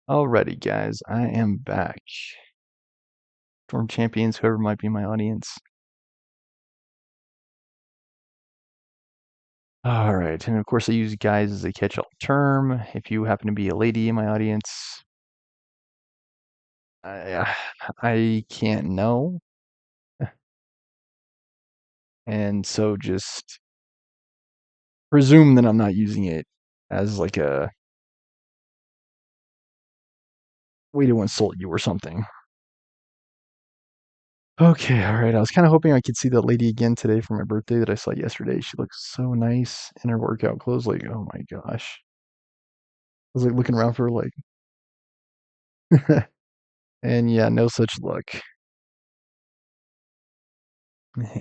Alrighty, guys, I am back. Storm Champions, whoever might be my audience. Alright, and of course I use guys as a catch-all term. If you happen to be a lady in my audience, I can't know. And so just presume that I'm not using it as like a way to insult you or something. Okay, alright, I was kind of hoping I could see that lady again today for my birthday that I saw yesterday. She looks so nice in her workout clothes, like, oh my gosh. I was like looking around for like and yeah, no such luck.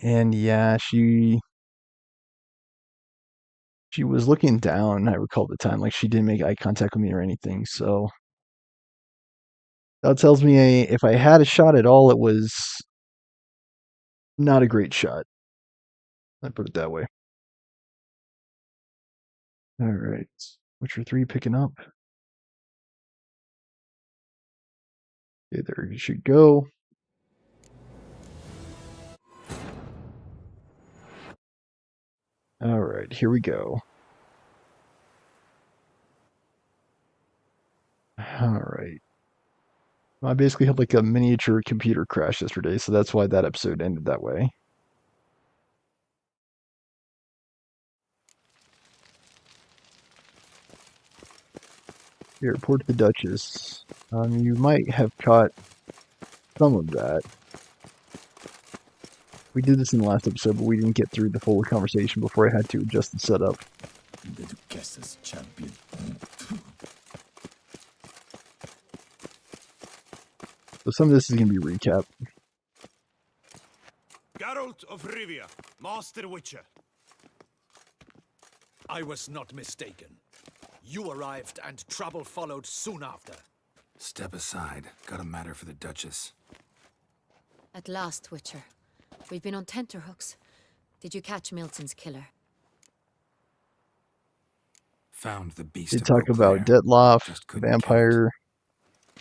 And yeah, she was looking down, I recall the time, like she didn't make eye contact with me or anything. So that tells me if I had a shot at all, it was not a great shot. I put it that way. All right, Witcher 3 picking up. Okay, there you should go. All right, here we go. All right. I basically had like a miniature computer crash yesterday, so that's why that episode ended that way. Here, report to the Duchess. You might have caught some of that. We did this in the last episode, but we didn't get through the full conversation before I had to adjust the setup. The Duchess's champion. So some of this is going to be recap. Geralt of Rivia, Master Witcher. I was not mistaken. You arrived and trouble followed soon after. Step aside. Got a matter for the Duchess. At last, Witcher. We've been on tenterhooks. Did you catch Milton's killer? Found the beast. They of talk Beauclair. about Detloff, Just couldn't vampire.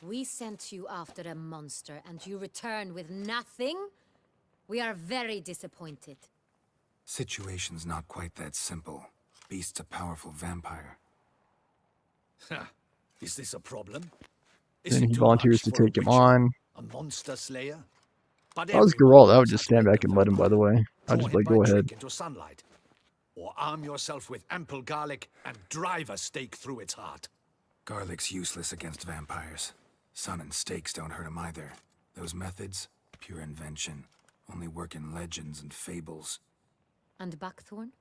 We sent you after a monster, and you return with nothing? We are very disappointed. Situation's not quite that simple. Beast's a powerful vampire. Is this a problem? Then he volunteers to take him on. A monster slayer? But If I was Geralt, I would just stand back and let him, by the way. I'd just like, go ahead. Into sunlight. Or arm yourself with ample garlic and drive a stake through its heart. Garlic's useless against vampires. Sun and stakes don't hurt him either. Those methods, pure invention. Only work in legends and fables. And buckthorn?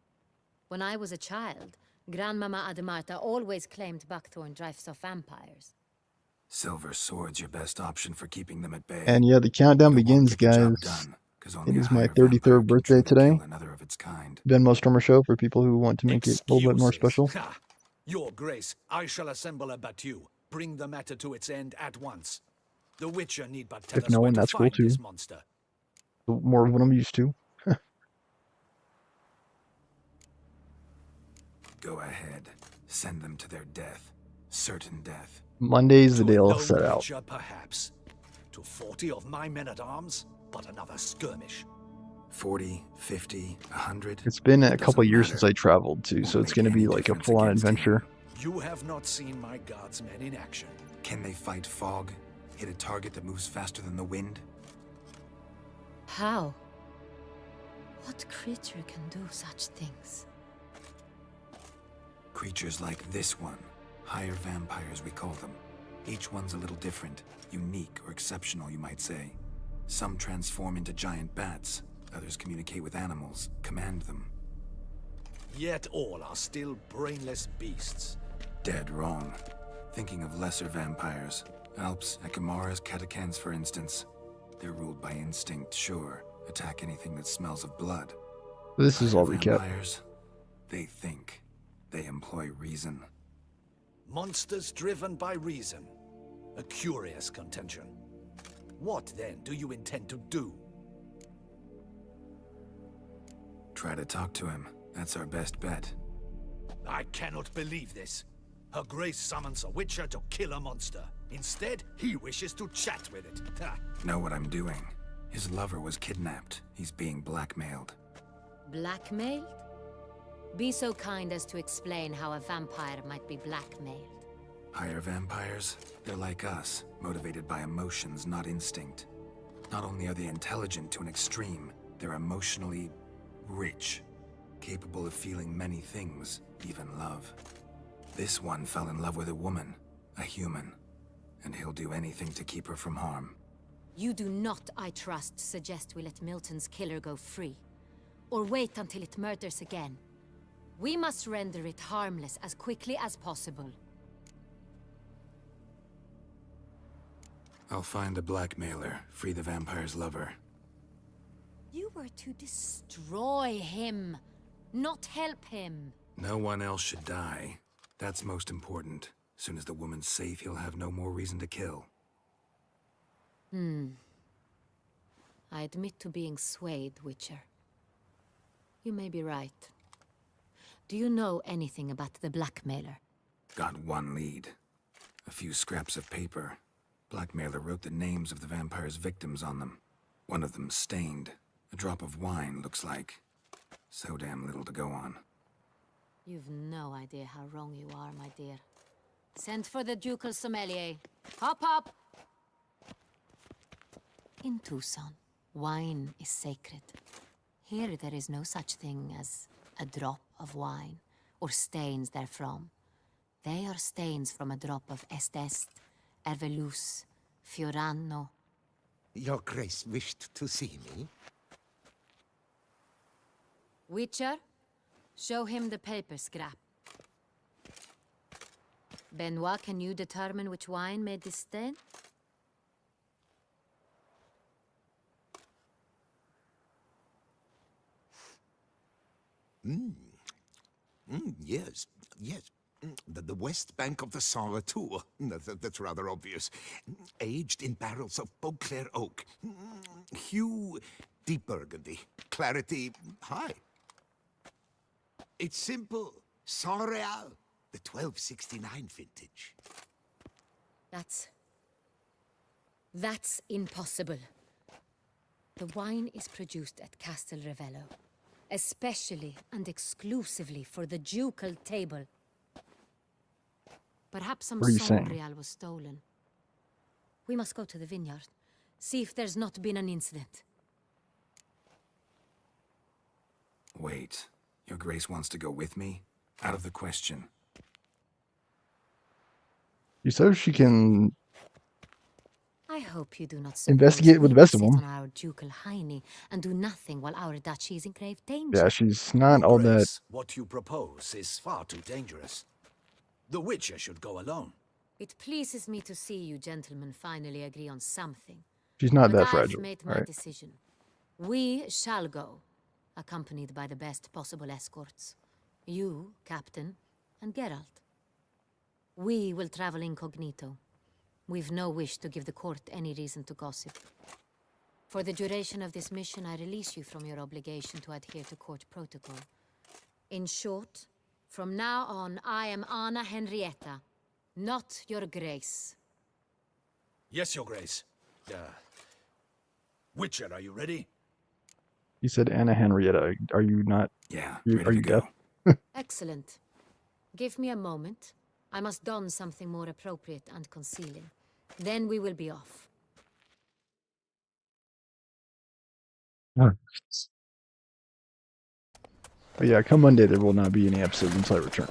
When I was a child, Grandmama Ademarta always claimed buckthorn drives off vampires. Silver sword's your best option for keeping them at bay. And yeah, the countdown begins, guys. It is my 33rd birthday today. Venmo Stormer Show for people who want to make it a little bit more special. Your Grace, I shall assemble a battue. Bring the matter to its end at once. The Witcher need but tell If us no where one, to that's cool find too. this monster. More of what I'm used to. Go ahead. Send them to their death. Certain death. Monday's the To day a I'll lone set out. Witcher, perhaps. To 40 of my men-at-arms, but another skirmish. 40, 50, 100. It's been a couple Doesn't years matter. since I traveled too, so Won't it's make going to be any like a difference full-on against him. adventure. You have not seen my guardsmen in action. Can they fight fog? Hit a target that moves faster than the wind? How? What creature can do such things? Creatures like this one. Higher vampires, we call them. Each one's a little different. Unique or exceptional, you might say. Some transform into giant bats. Others communicate with animals, command them. Yet all are still brainless beasts. Dead wrong. Thinking of lesser vampires. Alps, Ekamaras, Catacans, for instance. They're ruled by instinct, sure. Attack anything that smells of blood. This is all Higher recap. Vampires, they think. They employ reason. Monsters driven by reason. A curious contention. What, then, do you intend to do? Try to talk to him. That's our best bet. I cannot believe this. Her Grace summons a Witcher to kill a monster. Instead, he wishes to chat with it. Ha. Know what I'm doing? His lover was kidnapped. He's being blackmailed. Blackmailed? Be so kind as to explain how a vampire might be blackmailed. Higher vampires? They're like us, motivated by emotions, not instinct. Not only are they intelligent to an extreme, they're emotionally rich, capable of feeling many things, even love. This one fell in love with a woman, a human, and he'll do anything to keep her from harm. You do not, I trust, suggest we let Milton's killer go free. Or wait until it murders again. We must render it harmless as quickly as possible. I'll find the blackmailer, free the vampire's lover. You were to destroy him, not help him. No one else should die. That's most important. Soon as the woman's safe, he'll have no more reason to kill. I admit to being swayed, Witcher. You may be right. Do you know anything about the blackmailer? Got one lead. A few scraps of paper. Blackmailer wrote the names of the vampire's victims on them. One of them stained. A drop of wine, looks like. So damn little to go on. You've no idea how wrong you are, my dear. Send for the ducal sommelier. Hop, hop! In Tucson, wine is sacred. Here there is no such thing as a drop of wine, or stains therefrom. They are stains from a drop of Est, Ervelus, Fiorano. Your Grace wished to see me? Witcher, show him the paper scrap. Benoit, can you determine which wine made this stain? Yes, yes. The west bank of the Saint Latour. That's rather obvious. Aged in barrels of Beauclair oak. Hue, deep burgundy. Clarity, high. It's simple. Saint Real, the 1269 vintage. That's impossible. The wine is produced at Castel Ravello, especially and exclusively for the ducal table. Perhaps some What are you saying? Saint-Real was stolen. We must go to the vineyard, see if there's not been an incident. Wait. Your Grace wants to go with me? Out of the question. She says she can. I hope you do not Investigate suppose with the we best of sit them. on our ducal hiney and do nothing while our duchy is in grave danger. Yeah, she's not all that. Grace, what you propose is far too dangerous. The Witcher should go alone. It pleases me to see you gentlemen finally agree on something. She's not But that I've fragile. made my Right? decision. We shall go, accompanied by the best possible escorts. You, Captain, and Geralt. We will travel incognito. We've no wish to give the court any reason to gossip. For the duration of this mission, I release you from your obligation to adhere to court protocol. In short, from now on, I am Anna Henrietta, not your Grace. Yes, Your Grace. Witcher, are you ready? You said Anna Henrietta. Are you not? Yeah, You- ready are to you go. deaf? Excellent. Give me a moment. I must don something more appropriate and concealing. Then we will be off. Oh, But yeah, come Monday there will not be any episodes until I return.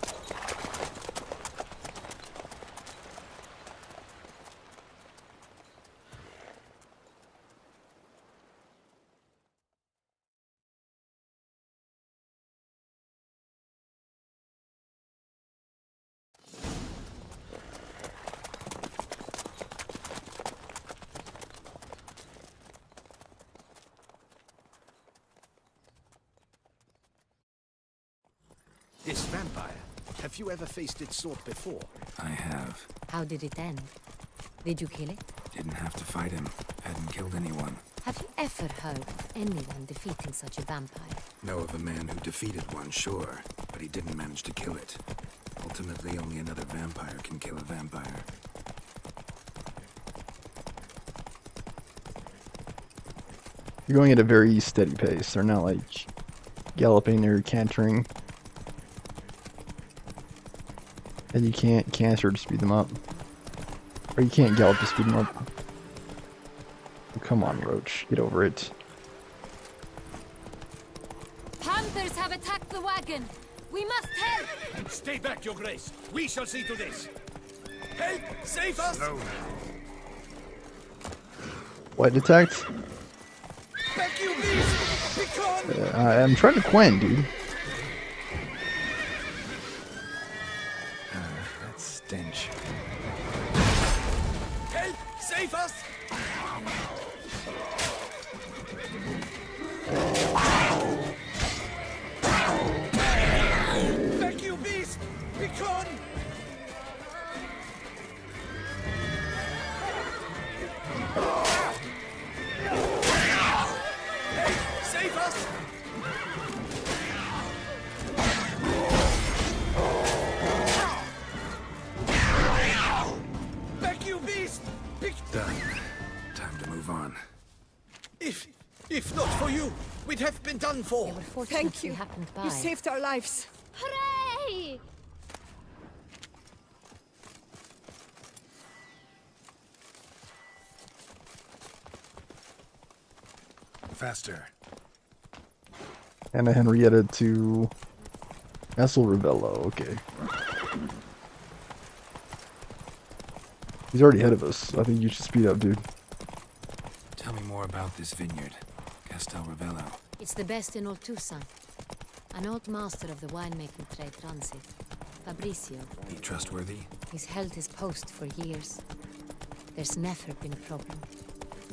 This vampire, have you ever faced its sort before? I have. How did it end? Did you kill it? Didn't have to fight him. Hadn't killed anyone. Have you ever heard of anyone defeating such a vampire? Know of a man who defeated one, sure, but he didn't manage to kill it. Ultimately, only another vampire can kill a vampire. You're going at a very steady pace. They're not like galloping or cantering. And you can't canter to speed them up. Or you can't gallop to speed them up. Oh, come on, Roach. Get over it. Panthers have attacked the wagon! We must help! Stay back, Your Grace. We shall see to this. Help! Save us! What attacked? Back, you beast! Begone! I'm trying to Quen, dude. That stench. Help! Save us! Back, you beast! Begone! Help! Save us! Back, you beast! Done. Time to move on. If not for you, we'd have been done for. They were fortunate Thank we you. happened by. You saved our lives. Hooray! Faster. Anna Henrietta to Castle Ravello. Okay. He's already ahead of us. I think you should speed up, dude. Tell me more about this vineyard, Castel Ravello. It's the best in all Toussaint. An old master of the winemaking trade runs it. Fabricio. He trustworthy? He's held his post for years. There's never been a problem.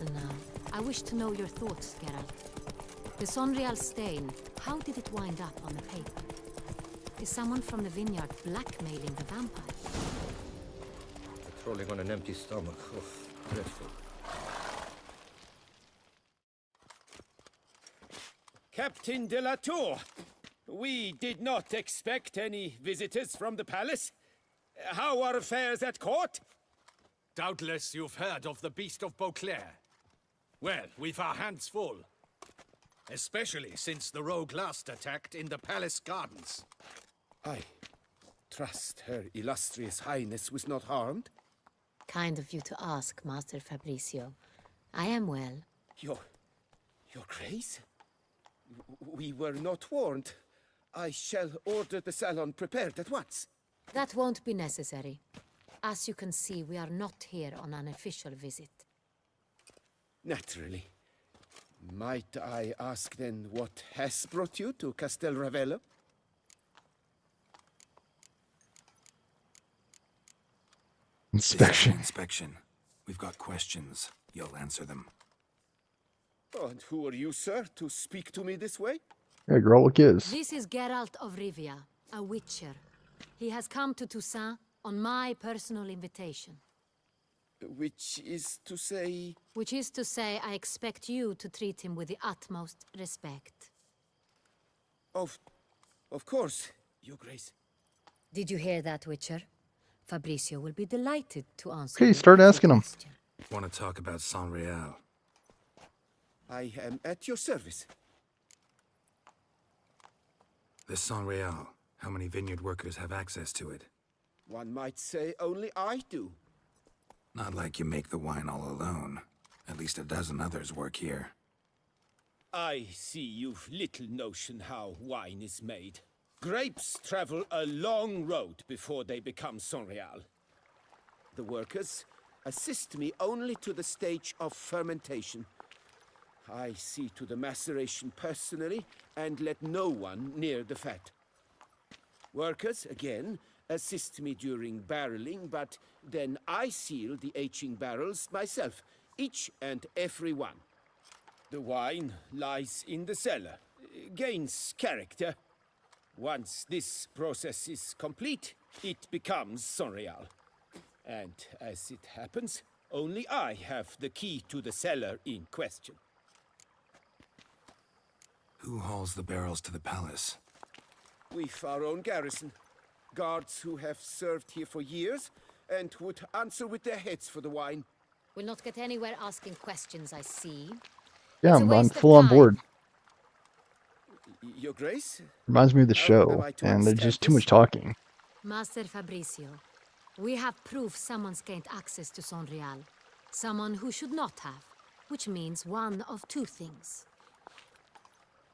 And now, I wish to know your thoughts, Geralt. The Sonreal stain, how did it wind up on the paper? Is someone from the vineyard blackmailing the vampire? Patrolling on an empty stomach. Oh, dreadful. Captain de la Tour, we did not expect any visitors from the palace. How are affairs at court? Doubtless you've heard of the Beast of Beauclair. Well, we've our hands full. Especially since the rogue last attacked in the palace gardens. I trust Her Illustrious Highness was not harmed? Kind of you to ask, Master Fabricio. I am well. Your Grace? We were not warned. I shall order the salon prepared at once. That won't be necessary. As you can see, we are not here on an official visit. Naturally. Might I ask then what has brought you to Castel Ravello? Inspection. Inspection. We've got questions. You'll answer them. Oh, and who are you, sir, to speak to me this way? Hey, girl, look is. This is Geralt of Rivia, a witcher. He has come to Toussaint on my personal invitation. Which is to say... Which is to say, I expect you to treat him with the utmost respect. Of course, Your Grace. Did you hear that, Witcher? Fabricio will be delighted to answer. Okay, your start every asking him. question. Want to talk about Sonreal? I am at your service. This Sonreal, how many vineyard workers have access to it? One might say only I do. Not like you make the wine all alone. At least a dozen others work here. I see you've little notion how wine is made. Grapes travel a long road before they become Sonreal. The workers assist me only to the stage of fermentation. I see to the maceration personally and let no one near the fat. Workers, again, assist me during barreling, but then I seal the aging barrels myself, each and every one. The wine lies in the cellar, gains character. Once this process is complete, it becomes Sonreal. And as it happens, only I have the key to the cellar in question. Who hauls the barrels to the palace? We've our own garrison. Guards who have served here for years and would answer with their heads for the wine. We'll not get anywhere asking questions, I see. Yeah, It's a I'm waste of full on time. board. Your Grace? Reminds me of the How am show, I to and there's understand just too this? much talking. Master Fabricio, we have proof someone's gained access to Sonreal. Someone who should not have, which means one of two things.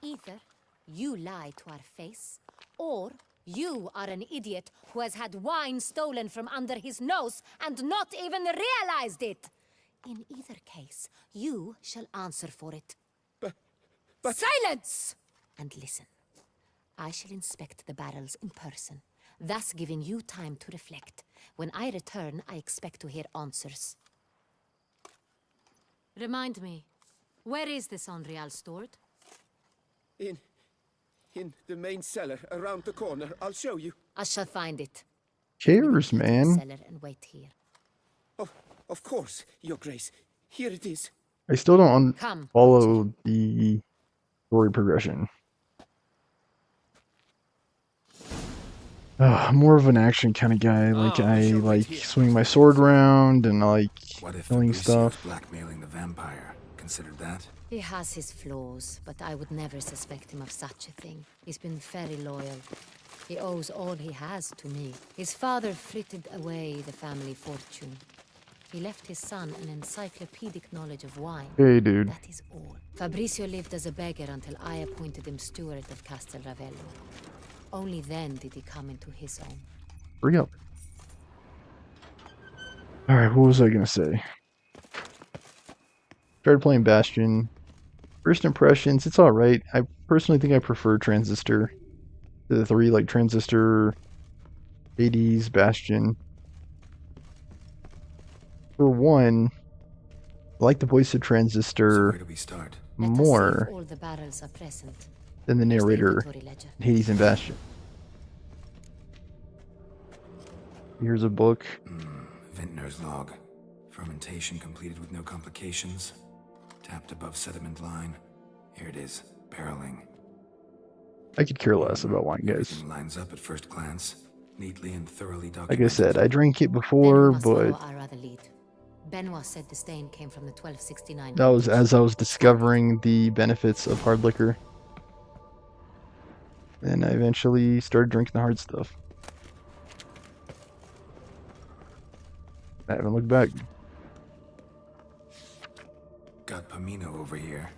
Either you lie to our face, or you are an idiot who has had wine stolen from under his nose and not even realized it. In either case, you shall answer for it. But... Silence! And listen. I shall inspect the barrels in person, thus giving you time to reflect. When I return, I expect to hear answers. Remind me, where is the Sonreal stored? In the main cellar, around the corner. I'll show you. I shall find it. Cares, We will man. enter the cellar and wait here. Oh, of course, Your Grace. Here it is. I still don't Come, follow the story progression. I'm more of an action kind of guy. Like Ah, we I shall wait like here. swing my sword around and I like What if killing Fabricio's stuff. blackmailing the vampire? Considered that? He has his flaws, but I would never suspect him of such a thing. He's been very loyal. He owes all he has to me. His father frittered away the family fortune. He left his son an encyclopedic knowledge of wine. Hey, dude. That is all. Fabricio lived as a beggar until I appointed him steward of Castel Ravello. Only then did he come into his own. Hurry up. Alright, what was I gonna say? Started playing Bastion. First impressions, it's alright. I personally think I prefer Transistor to the three, like Transistor, Hades, Bastion. For one, I like the voice of So Transistor where do we start? Let us see more if all the barrels are present. than the Here's the narrator inventory ledger. in Hades and Bastion. Here's a book. Vintner's log. Fermentation completed with no complications. Tapped above sediment line. Here it is. Barreling. I could care less about wine, guys. Everything lines up at first glance. Neatly and thoroughly Like documented. I said, I drank it Then we before, must follow but our other lead. Benoit said the stain came from the 1269. that was vintage. as I was discovering the benefits of hard liquor. And I eventually started drinking the hard stuff. I haven't looked back. Got Pomino over here.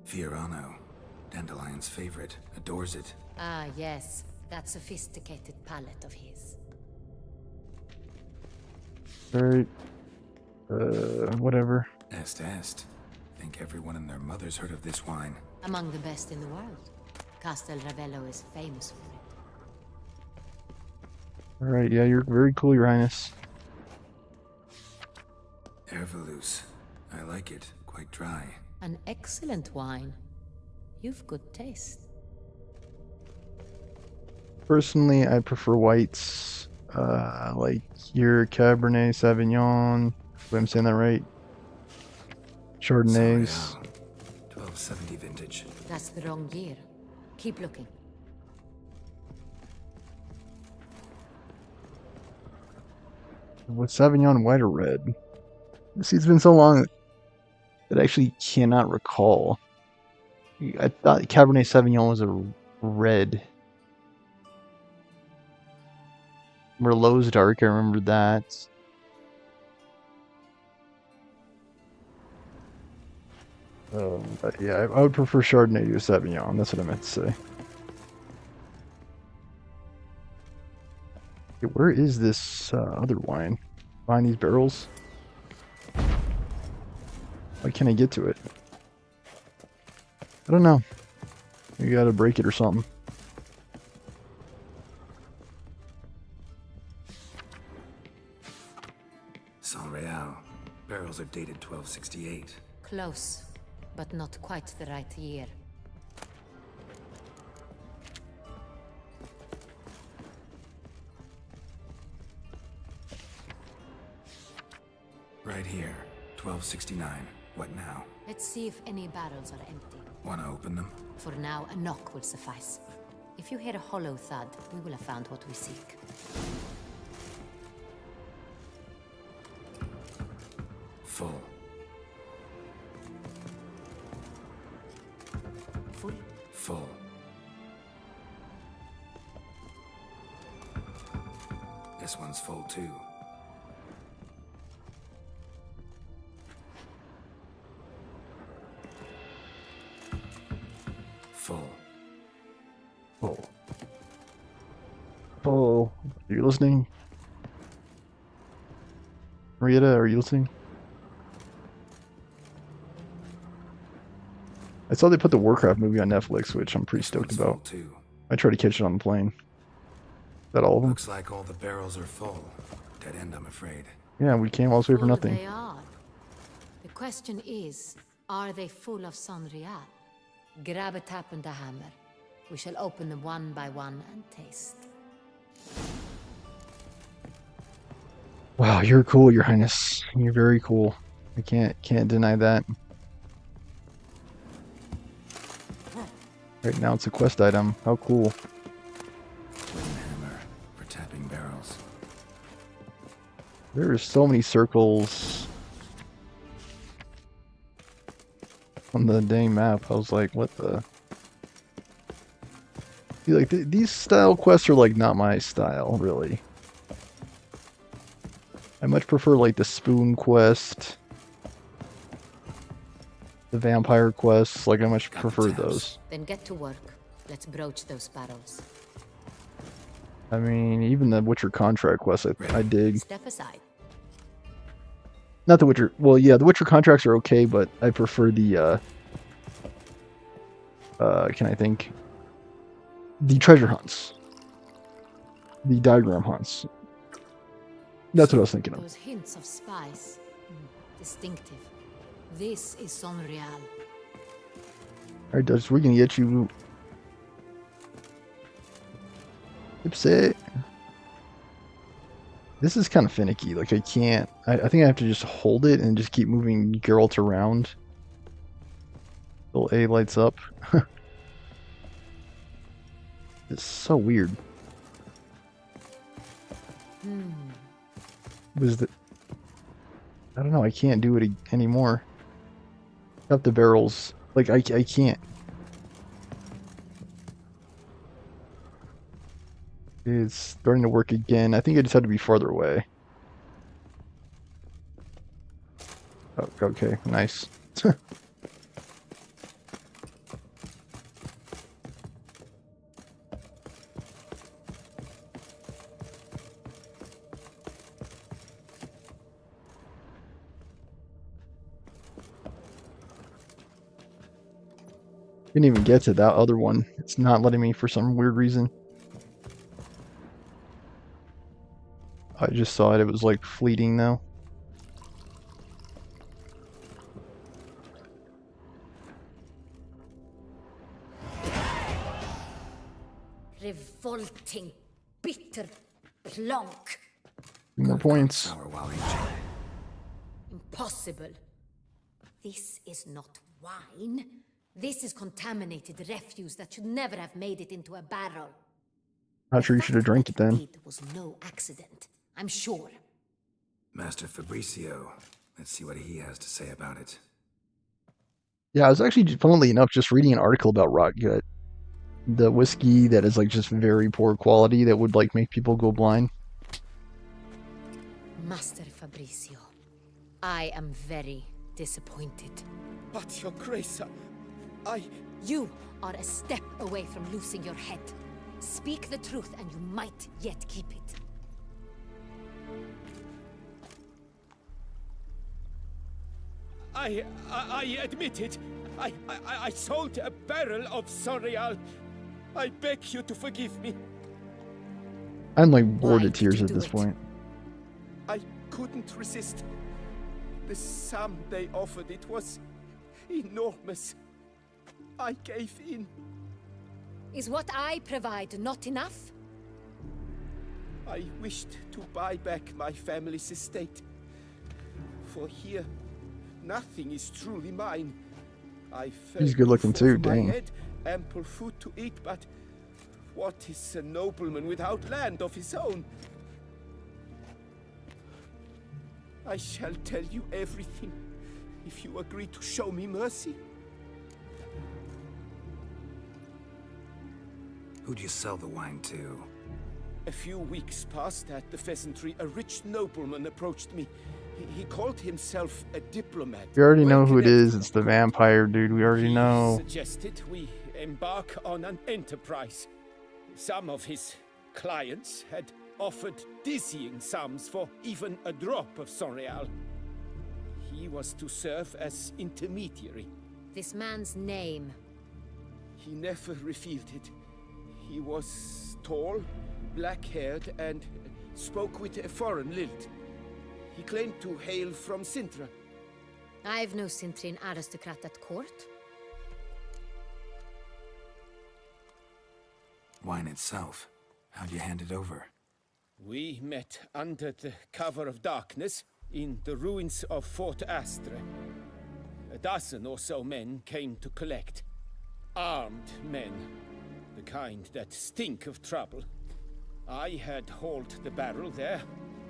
Fiorano. Dandelion's favorite. Adores it. Ah, yes. That sophisticated palate of his. Alright. Whatever. Est. Think everyone and their mother's heard of this wine. Among the best in the world. Castel Ravello is famous for it. Alright, yeah, you're very cool, Your Highness. Ervelus. I like it. Quite dry. An excellent wine. You've good taste. Personally, I prefer whites. Like your Cabernet Sauvignon. If I'm saying that right. Chardonnays. Sorial. 1270 vintage. That's the wrong year. Keep looking. Was Sauvignon white or red? See, it's been so long that I actually cannot recall. I thought Cabernet Sauvignon was a red. Merlot's dark, I remember that. But yeah, I would prefer Chardonnay to Sauvignon. That's what I meant to say. Okay, where is this other wine? Find these barrels? Why can't I get to it? I don't know. You gotta break it or something. Sonreal. Barrels are dated 1268. Close, but not quite the right year. Right here. 1269. What now? Let's see if any barrels are empty. Wanna open them? For now, a knock will suffice. If you hear a hollow thud, we will have found what we seek. Full. Full. Full. This one's full too. Full. Oh. Oh. Are you listening? Marietta, are you listening? I saw they put the Warcraft movie on Netflix, which I'm pretty This stoked one's full about. too. I tried to catch it on the plane. Is that all of them? Looks like all the barrels are full. Dead end, I'm afraid. Yeah, we came all this way for Full nothing. They are. The question is, are they full of Sonreal? Grab a tap and a hammer. We shall open them one by one and taste. Wow, you're cool, Your Highness. You're very cool. I can't deny that. Right now it's a quest item. How cool. Twin hammer for tapping barrels. There are so many circles on the dang map. I was like, what the? See, like these style quests are like not my style, really. I much prefer like the spoon quest, the vampire quests. Like I much Got the prefer tabs. those. Then get to work. Let's broach those barrels. I mean, even the Witcher contract quest, I dig. Step aside. Not the Witcher. Well, yeah, the Witcher contracts are okay, but I prefer the. Can I think? The treasure hunts. The diagram hunts. That's what I was thinking of. Those hints of spice. Distinctive. This is Sonreal. Alright, Dutch, we're gonna get you. Ipsy. This is kind of finicky. Like, I can't. I think I have to just hold it and just keep moving Geralt around. Till A lights up. It's so weird. Was the. I don't know. I can't do it anymore. Up the barrels. Like, I can't. It's starting to work again. I think I just had to be farther away. Oh, okay, nice. Didn't even get to that other one. It's not letting me for some weird reason. I just saw it. It was like fleeting though. Revolting, bitter plonk. More points. Sour while aging. Impossible. This is not wine. This is contaminated refuse that should never have made it into a barrel. Not sure you should have drank it then. It was no accident, I'm sure. Master Fabricio. Let's see what he has to say about it. Yeah, I was actually, funnily enough, just reading an article about Rotgut. The whiskey that is like just very poor quality that would like make people go blind. Master Fabricio, I am very disappointed. But, Your Grace, I... You are a step away from losing your head. Speak the truth and you might yet keep it. I admit it. I sold a barrel of Sonreal. I beg you to forgive me. I'm like bored Why of did tears you at do this it? point. I couldn't resist. The sum they offered, it was enormous. I gave in. Is what I provide not enough? I wished to buy back my family's estate. For here, nothing is truly mine. I felt He's good looking a roof over too, my dang. head, ample food to eat, but What is a nobleman without land of his own? I shall tell you everything if you agree to show me mercy. Who'd you sell the wine to? A few weeks past at the Pheasantry, a rich nobleman approached me. He called himself a diplomat. We already know well who it connected. is. It's the vampire dude. We already He know. suggested we embark on an enterprise. Some of his clients had offered dizzying sums for even a drop of Sonreal. He was to serve as intermediary. This man's name. He never revealed it. He was tall, black-haired, and spoke with a foreign lilt. He claimed to hail from Sintra. I've no Cintrin aristocrat at court. Wine itself. How'd you hand it over? We met under the cover of darkness in the ruins of Fort Astre. A dozen or so men came to collect. Armed men. The kind that stink of trouble. I had hauled the barrel there.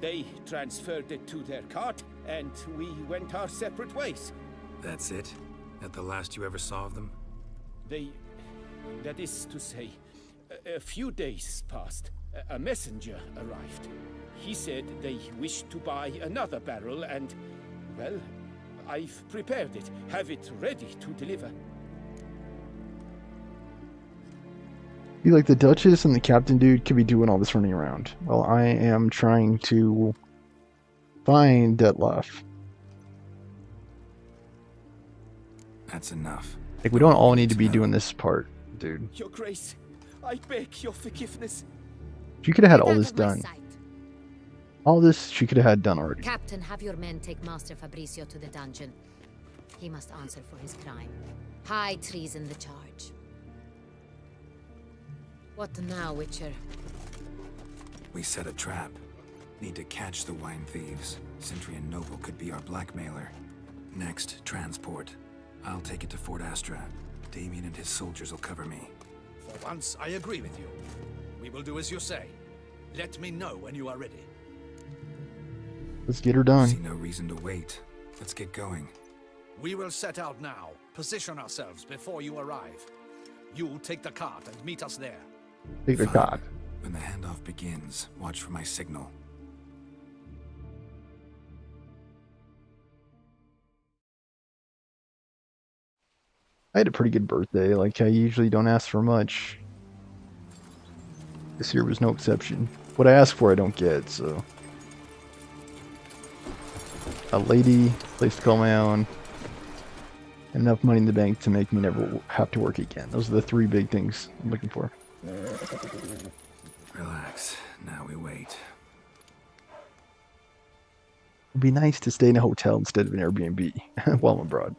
They transferred it to their cart, and we went our separate ways. That's it? That the last you ever saw of them? That is to say, a few days passed. A messenger arrived. He said they wished to buy another barrel and, well, I've prepared it. Have it ready to deliver. I feel like the Duchess and the Captain dude could be doing all this running around. While I am trying to find Detlef. That's enough. Like, we don't all need to be doing this part, dude. Your Grace, I beg your forgiveness. She could have had Get all out this of my done. sight. All this she could have had done already. Captain, have your men take Master Fabrizio to the dungeon. He must answer for his crime. High treason the charge. What now, Witcher? We set a trap. Need to catch the wine thieves. Sentry and Noble could be our blackmailer. Next, transport. I'll take it to Fort Astra. Damien and his soldiers will cover me. For once, I agree with you. We will do as you say. Let me know when you are ready. Let's get her done. See no reason to wait. Let's get going. We will set out now. Position ourselves before you arrive. You take the cart and meet us there. Take the Fine. cop. When the handoff begins, watch for my signal. I had a pretty good birthday. Like, I usually don't ask for much. This year was no exception. What I ask for, I don't get, so. A lady, place to call my own, and enough money in the bank to make me never have to work again. Those are the three big things I'm looking for. Relax. Now we wait. It'd be nice to stay in a hotel instead of an Airbnb while I'm abroad.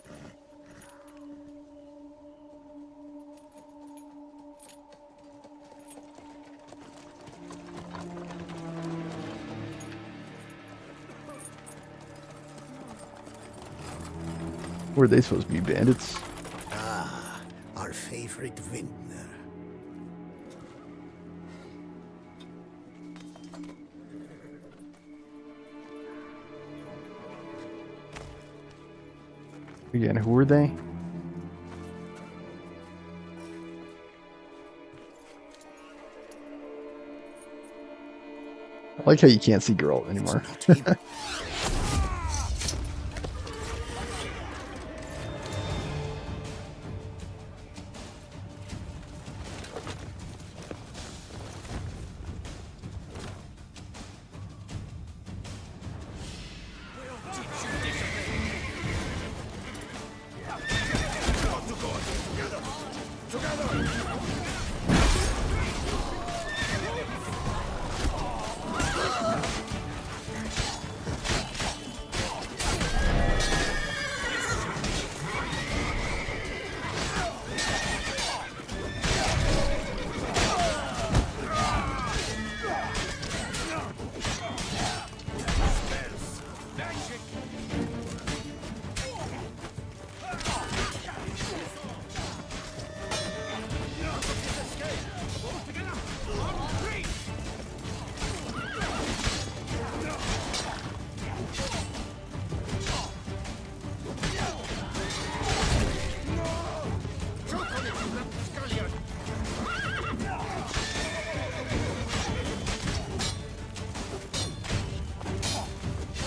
Were they supposed to be bandits? Ah, our favorite vintner. Again, who were they? I like how you can't see Geralt anymore. Not him.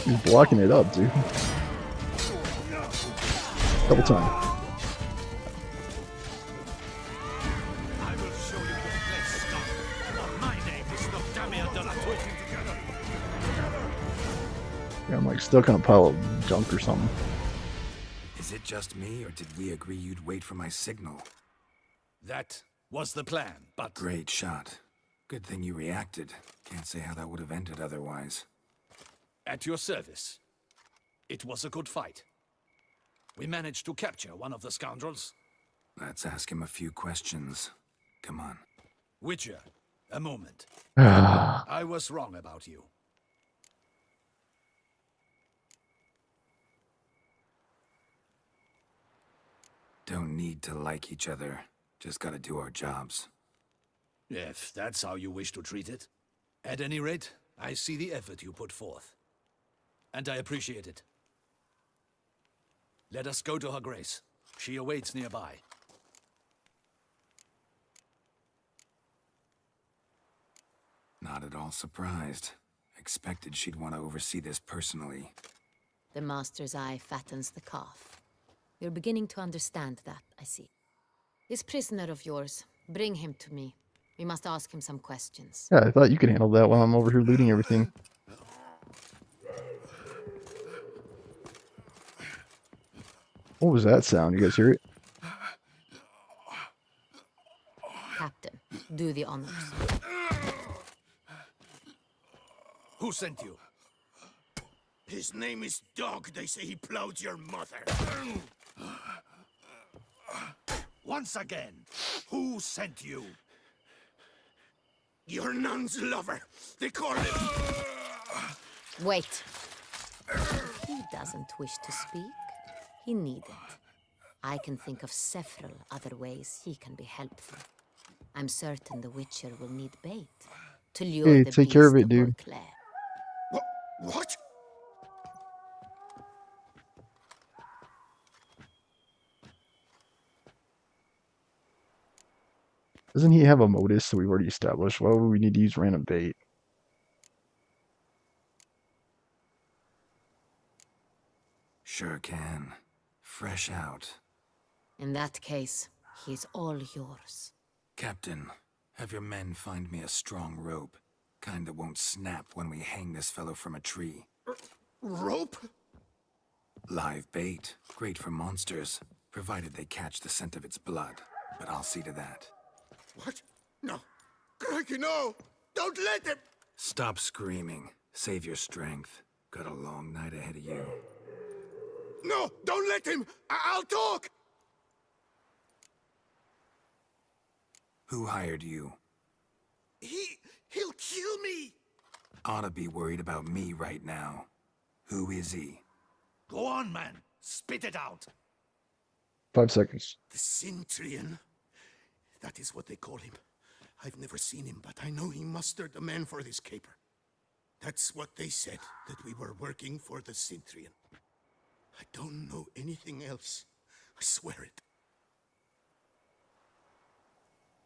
He's blocking it up, dude. Double time. I will show you your place, Scott. My name is Noctamia de la Tour. Yeah, I'm like stuck on a pile of junk or something. Is it just me, or did we agree you'd wait for my signal? That was the plan, but... Great shot. Good thing you reacted. Can't say how that would have ended otherwise. At your service. It was a good fight. We managed to capture one of the scoundrels. Let's ask him a few questions. Come on. Witcher, a moment. I was wrong about you. Don't need to like each other. Just gotta do our jobs. If that's how you wish to treat it. At any rate, I see the effort you put forth. And I appreciate it. Let us go to her grace. She awaits nearby. Not at all surprised. Expected she'd want to oversee this personally. The master's eye fattens the calf. You're beginning to understand that, I see. This prisoner of yours, bring him to me. We must ask him some questions. Yeah, I thought you could handle that while I'm over here looting everything. What was that sound? You guys hear it? Captain, do the honors. Who sent you? His name is Dog. They say he plowed your mother. Once again, who sent you? Your nun's lover. They call him. Wait. He doesn't wish to speak. He needn't. I can think of several other ways he can be helpful. I'm certain the Witcher will need bait to lure Hey, the take care of beast it, dude. Beauclair. What? Doesn't he have a modus that we've already established? Why would we need to use random bait? Sure can. Fresh out. In that case, he's all yours. Captain, have your men find me a strong rope. Kind that won't snap when we hang this fellow from a tree. Rope? Live bait. Great for monsters, provided they catch the scent of its blood. But I'll see to that. What? No. Crikey, no! Don't let him! Stop screaming. Save your strength. Got a long night ahead of you. No! Don't let him! I'll talk! Who hired you? He'll kill me! Oughta be worried about me right now. Who is he? Go on, man. Spit it out. 5 seconds. The Cintrian. That is what they call him. I've never seen him, but I know he mustered the men for this caper. That's what they said, that we were working for the Cintrian. I don't know anything else. I swear it.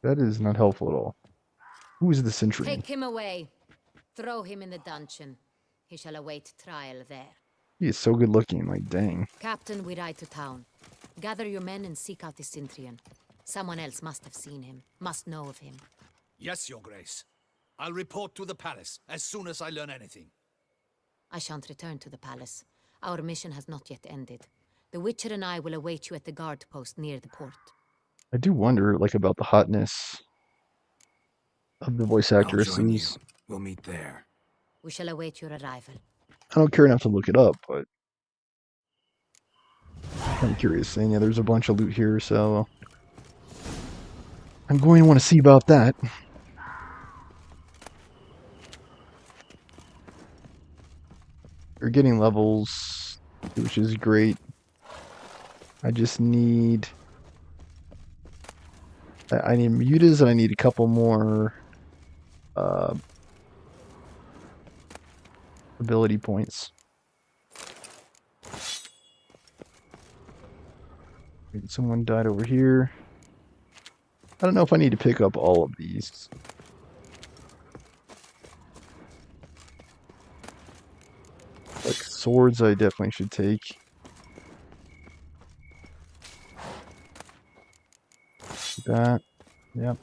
That is not helpful at all. Who is the Centurion? Take him away. Throw him in the dungeon. He shall await trial there. He is so good looking, like dang. Captain, we ride to town. Gather your men and seek out the Cintrian. Someone else must have seen him, must know of him. Yes, Your Grace. I'll report to the palace as soon as I learn anything. I shan't return to the palace. Our mission has not yet ended. The Witcher and I will await you at the guard post near the port. I do wonder, like, about the hotness of the voice I'll join you. actresses. We'll meet there. We shall await your arrival. I don't care enough to look it up, but I'm kind of curious. And yeah, there's a bunch of loot here, so I'm going to want to see about that. We're getting levels, which is great. I just need... I need mutas, and I need a couple more ability points. Someone died over here. I don't know if I need to pick up all of these. Let's Swords I definitely should take. That. Yep.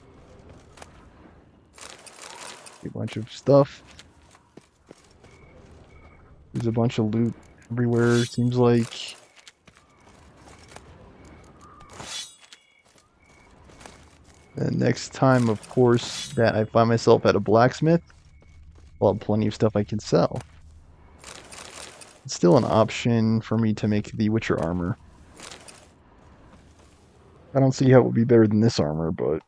A bunch of stuff. There's a bunch of loot everywhere, seems like. And next time, of course, that I find myself at a blacksmith, I'll have plenty of stuff I can sell. It's still an option for me to make the Witcher armor. I don't see how it would be better than this armor, but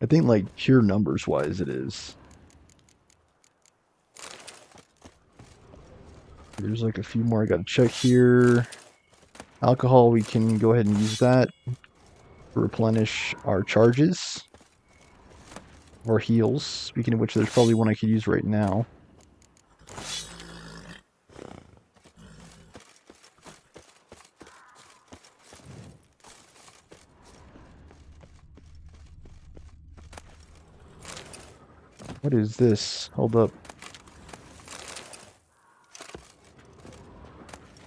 I think, like, pure numbers-wise, it is. There's, like, a few more I gotta check here. Alcohol, we can go ahead and use that to replenish our charges. Or heals. Speaking of which, there's probably one I could use right now. What is this? Hold up.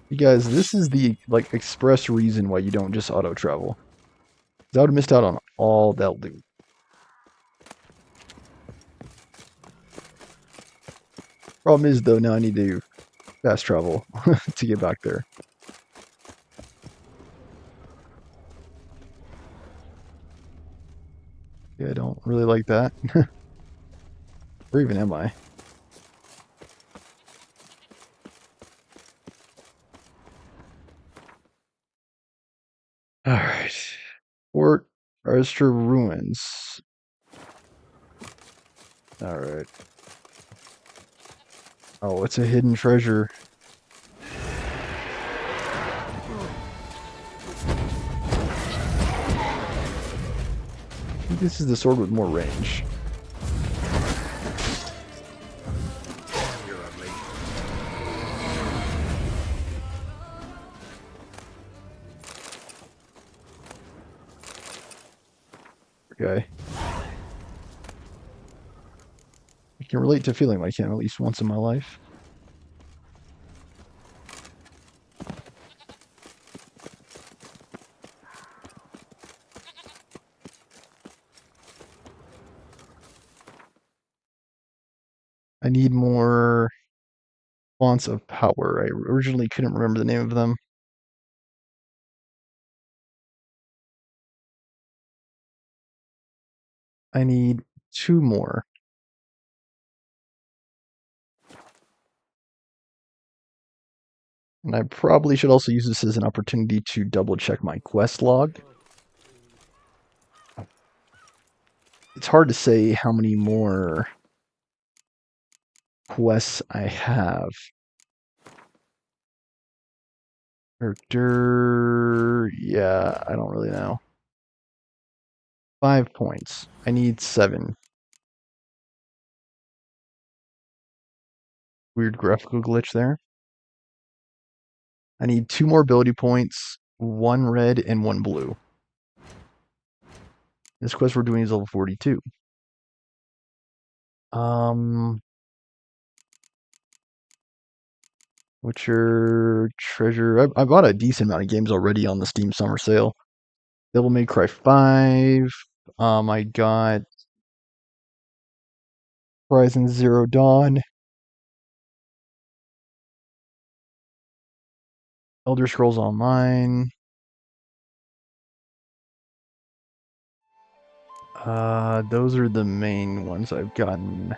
You guys, this is the, like, express reason why you don't just auto-travel. I would have missed out on all that loot. Problem is, though, now I need to fast travel to get back there. Yeah, I don't really like that. Where even am I? Alright. Fort Arster Ruins. Alright. Oh, it's a hidden treasure. I think this is the sword with more range. Okay. I can relate to feeling like him at least once in my life. I need more fonts of power. I originally couldn't remember the name of them. I need 2 more. And I probably should also use this as an opportunity to double check my quest log. It's hard to say how many more quests I have. Character, yeah, I don't really know. 5 points. I need 7. Weird graphical glitch there. I need 2 more ability points, 1 red and 1 blue. This quest we're doing is level 42. Witcher treasure. I bought a decent amount of games already on the Steam Summer Sale. Devil May Cry 5. I got Horizon Zero Dawn. Elder Scrolls Online. Those are the main ones I've gotten.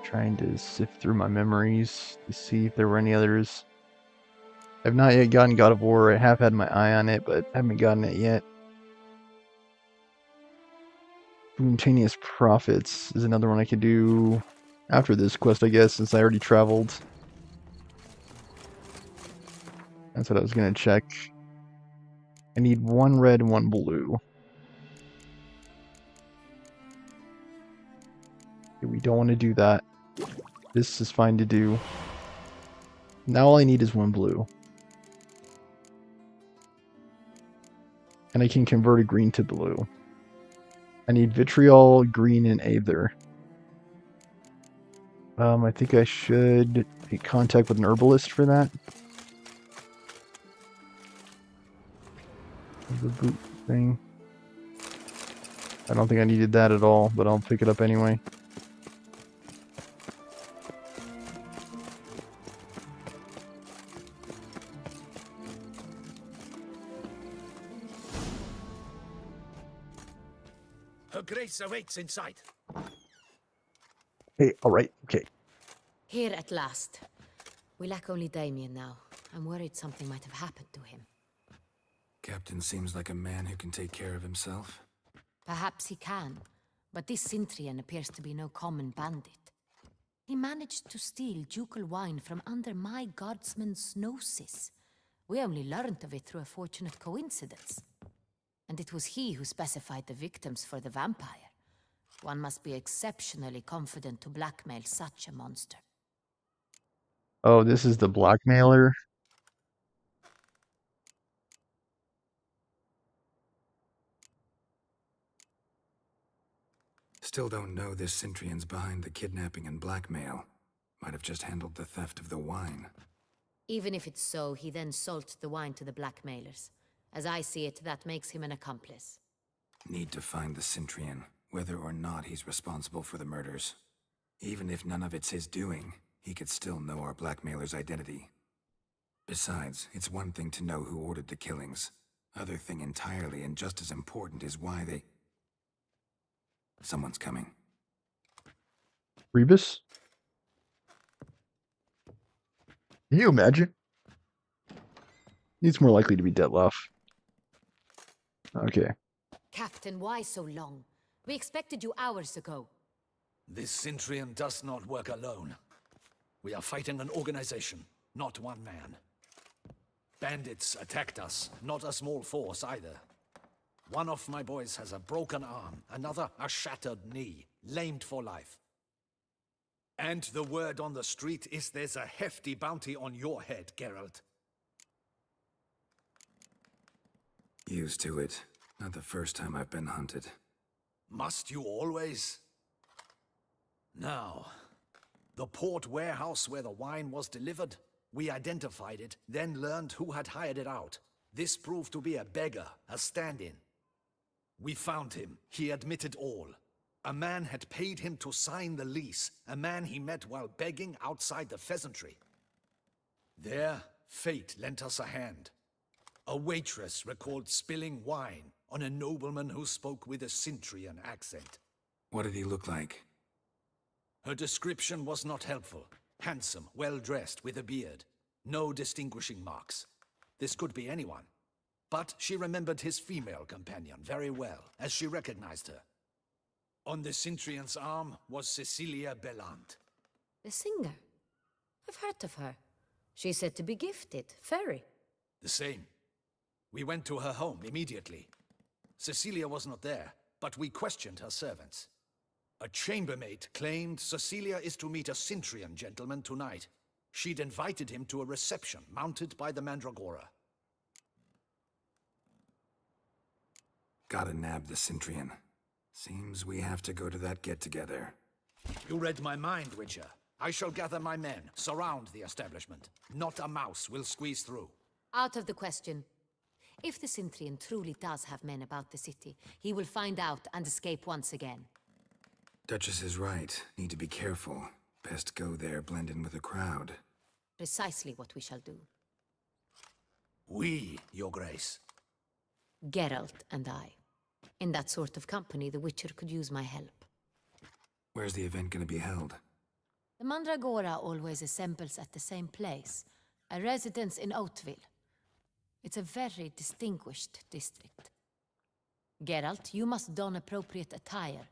Trying to sift through my memories to see if there were any others. I've not yet gotten God of War. I have had my eye on it, but haven't gotten it yet. Spontaneous Profits is another one I could do after this quest, I guess, since I already traveled. That's what I was going to check. I need 1 red and 1 blue. Okay, we don't want to do that. This is fine to do. Now all I need is 1 blue. And I can convert a green to blue. I need vitriol, green, and aether. I think I should make contact with an herbalist for that. The boot thing. I don't think I needed that at all, but I'll pick it up anyway. Her Grace awaits inside. Hey, alright, okay. Here at last. We lack only Damien now. I'm worried something might have happened to him. Captain seems like a man who can take care of himself. Perhaps he can, but this Cintrian appears to be no common bandit. He managed to steal ducal wine from under my guardsman's noses. We only learned of it through a fortunate coincidence. And it was he who specified the victims for the vampire. One must be exceptionally confident to blackmail such a monster. Oh, this is the blackmailer. Still don't know this Cintrian's behind the kidnapping and blackmail. Might have just handled the theft of the wine. Even if it's so, he then sold the wine to the blackmailers. As I see it, that makes him an accomplice. Need to find the Cintrian, whether or not he's responsible for the murders. Even if none of it's his doing, he could still know our blackmailer's identity. Besides, it's one thing to know who ordered the killings. Other thing entirely, and just as important, is why they... Someone's coming. Rebus? Can you imagine? He's more likely to be Detloff. Okay. Captain, why so long? We expected you hours ago. This Cintrian does not work alone. We are fighting an organization, not one man. Bandits attacked us, not a small force either. One of my boys has a broken arm, another a shattered knee, lamed for life. And the word on the street is there's a hefty bounty on your head, Geralt. Used to it. Not the first time I've been hunted. Must you always? Now, the port warehouse where the wine was delivered, we identified it, then learned who had hired it out. This proved to be a beggar, a stand-in. We found him. He admitted all. A man had paid him to sign the lease, a man he met while begging outside the pheasantry. There, fate lent us a hand. A waitress recalled spilling wine on a nobleman who spoke with a Cintrian accent. What did he look like? Her description was not helpful. Handsome, well-dressed, with a beard. No distinguishing marks. This could be anyone. But she remembered his female companion very well, as she recognized her. On the Cintrian's arm was Cecilia Bellant. The singer? I've heard of her. She's said to be gifted, fairy. The same. We went to her home immediately. Cecilia was not there, but we questioned her servants. A chambermaid claimed Cecilia is to meet a Cintrian gentleman tonight. She'd invited him to a reception mounted by the Mandragora. Gotta nab the Cintrian. Seems we have to go to that get-together. You read my mind, Witcher. I shall gather my men, surround the establishment. Not a mouse will squeeze through. Out of the question. If the Cintrian truly does have men about the city, he will find out and escape once again. Duchess is right. Need to be careful. Best go there, blend in with the crowd. Precisely what we shall do. We, Your Grace. Geralt and I. In that sort of company, the Witcher could use my help. Where's the event gonna be held? The Mandragora always assembles at the same place, a residence in Oatville. It's a very distinguished district. Geralt, you must don appropriate attire.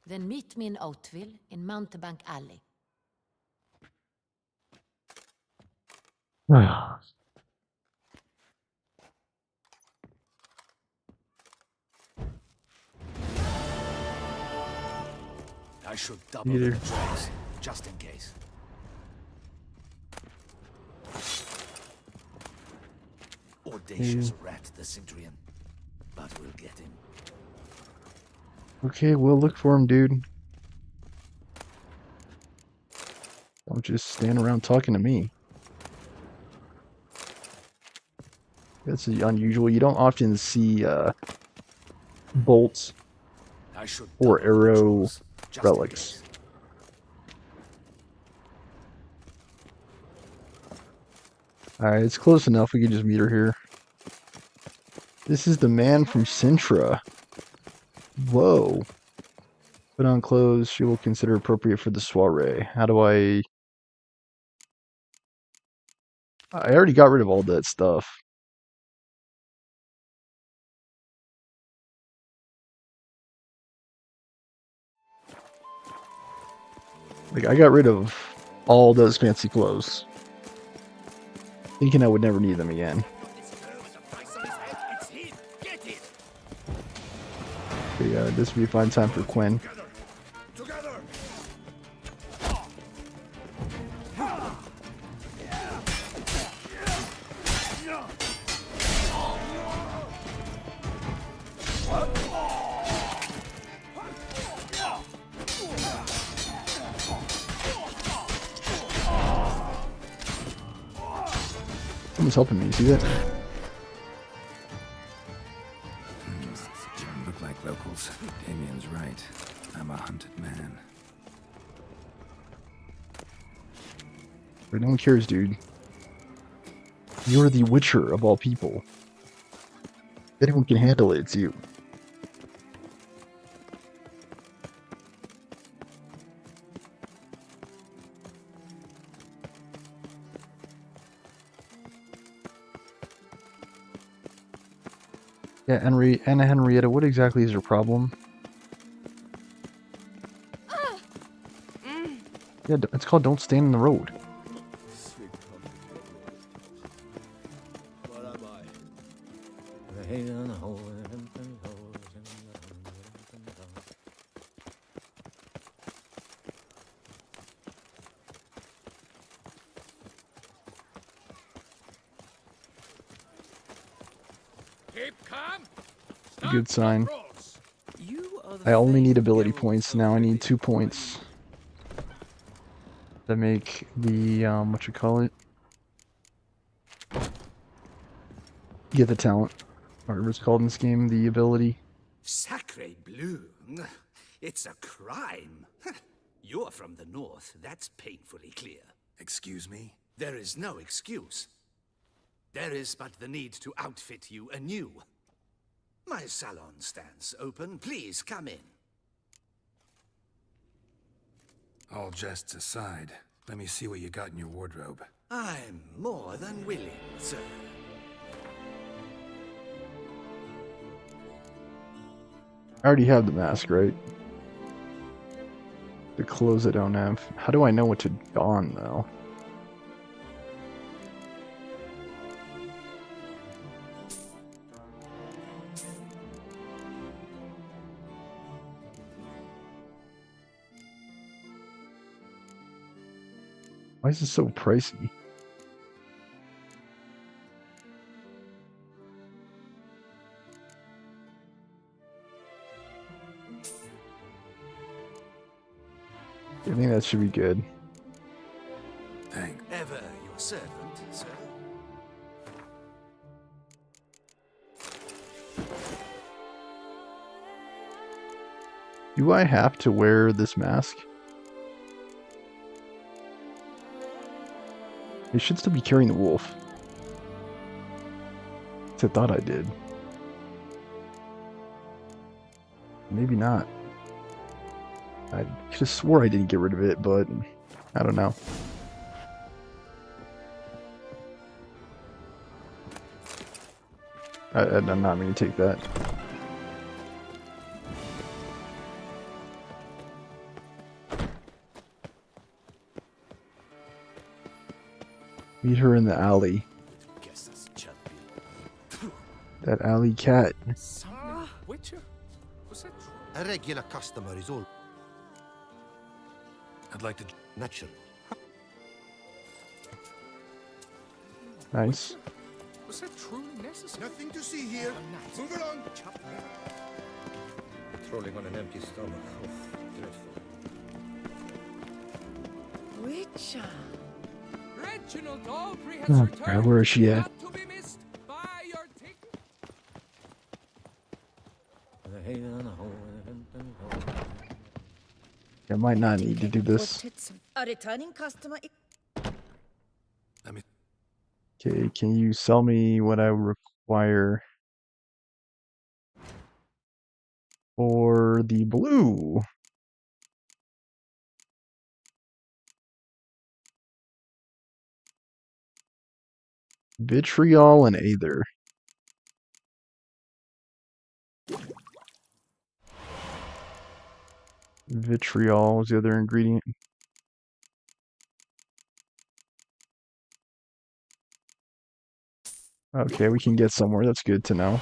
Then meet me in Oatville, in Mountebank Alley. I should double Either. the patrols, just in case. Audacious rat, the Cintrian. But we'll get him. Okay, we'll look for him, dude. Don't just stand around talking to me. That's unusual. You don't often see bolts I should or double the arrow patrols, just in relics. case. Alright, it's close enough. We can just meet her here. This is the man from Sintra. Whoa. Put on clothes she will consider appropriate for the soiree. How do I already got rid of all that stuff. Like, I got rid of all those fancy clothes, thinking I would never need them again. But yeah, this would be a fine time for Quinn. Someone's helping me, you see that? Look like locals. Damien's right. I'm a hunted man. But no one cares, dude. You're the Witcher of all people. If anyone can handle it, it's you. Yeah, Anna Henrietta, what exactly is your problem? Yeah, it's called Don't Stand in the Road. Keep calm. Good sign. You are I only need ability points. Now I need 2 points. That make the, what you call it? Get the talent. Or whatever it's called in this game, the ability. Sacre bleu. It's a crime. You're from the north. That's painfully clear. Excuse me? There is no excuse. There is but the need to outfit you anew. My salon stands open. Please come in. All jests aside, let me see what you got in your wardrobe. I'm more than willing, sir. I already have the mask, right? The clothes I don't have. How do I know what to don, though? Why is this so pricey? I think that should be good. Thanks. Ever your servant, sir. Do I have to wear this mask? I should still be carrying the wolf. I thought I did. Maybe not. I could have swore I didn't get rid of it, but I don't know. I'm not going to take that. Meet her in the alley. Guess that's champion. That alley cat. Witcher? Was that true? A regular customer is all I'd like to... natural. Nice. Was that truly necessary? Nothing to see here. Move along. Patrolling on an empty stomach. Oh, dreadful. Witcher. Reginald Aubrey has Oh, returned. God, where is she at? Not to be missed. Buy your ticket. I might not need to do this. A returning customer. Let me. Okay, can you sell me what I require for the blue? Vitriol and Aether. Vitriol was the other ingredient. Okay, we can get somewhere. That's good to know.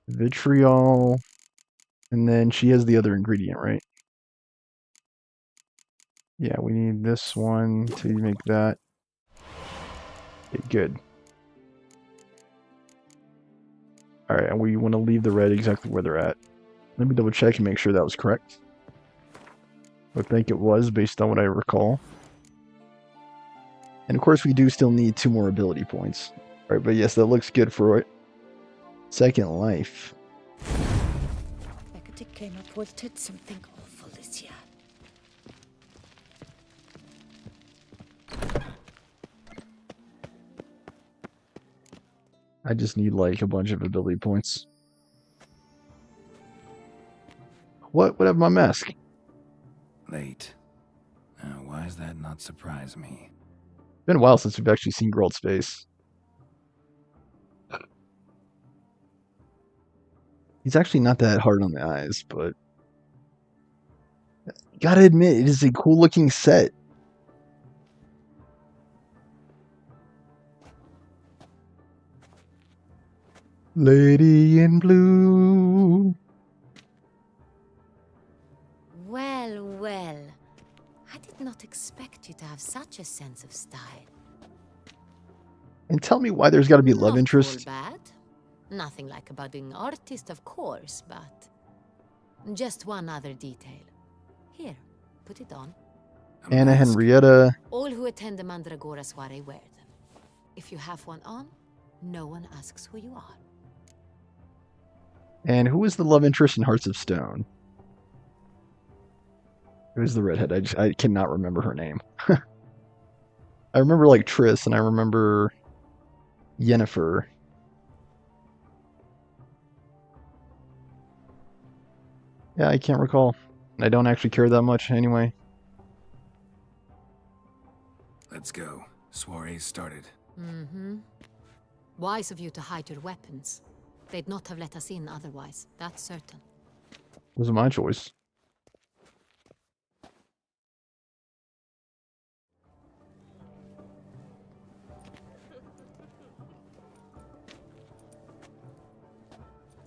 Vitriol. And then she has the other ingredient, right? Yeah, we need this one to make that. Okay, good. Alright, and we want to leave the red exactly where they're at. Let me double check and make sure that was correct. I think it was, based on what I recall. And of course, we do still need 2 more ability points. Alright, but yes, that looks good for it. Second Life. Hecate came up with something awful this year. I just need like a bunch of ability points. What would have my mask? Late. Why does that not surprise me? Been a while since we've actually seen Geralt's face. He's actually not that hard on the eyes, but gotta admit, it is a cool looking set. Lady in Blue. Well, well. I did not expect you to have such a sense of style. And tell me why there's got to be love Not interest. all bad. Nothing like a budding artist, of course, but just one other detail. Here, put it on. A Anna mask? Henrietta. All who attend the Mandragora soiree wear them. If you have one on, no one asks who you are. And who is the love interest in Hearts of Stone? Who's the redhead? I cannot remember her name. I remember like Triss, and I remember Yennefer. Yeah, I can't recall. I don't actually care that much anyway. Let's go. Soiree's started. Mm-hmm. Wise of you to hide your weapons. They'd not have let us in otherwise, that's certain. It was my choice.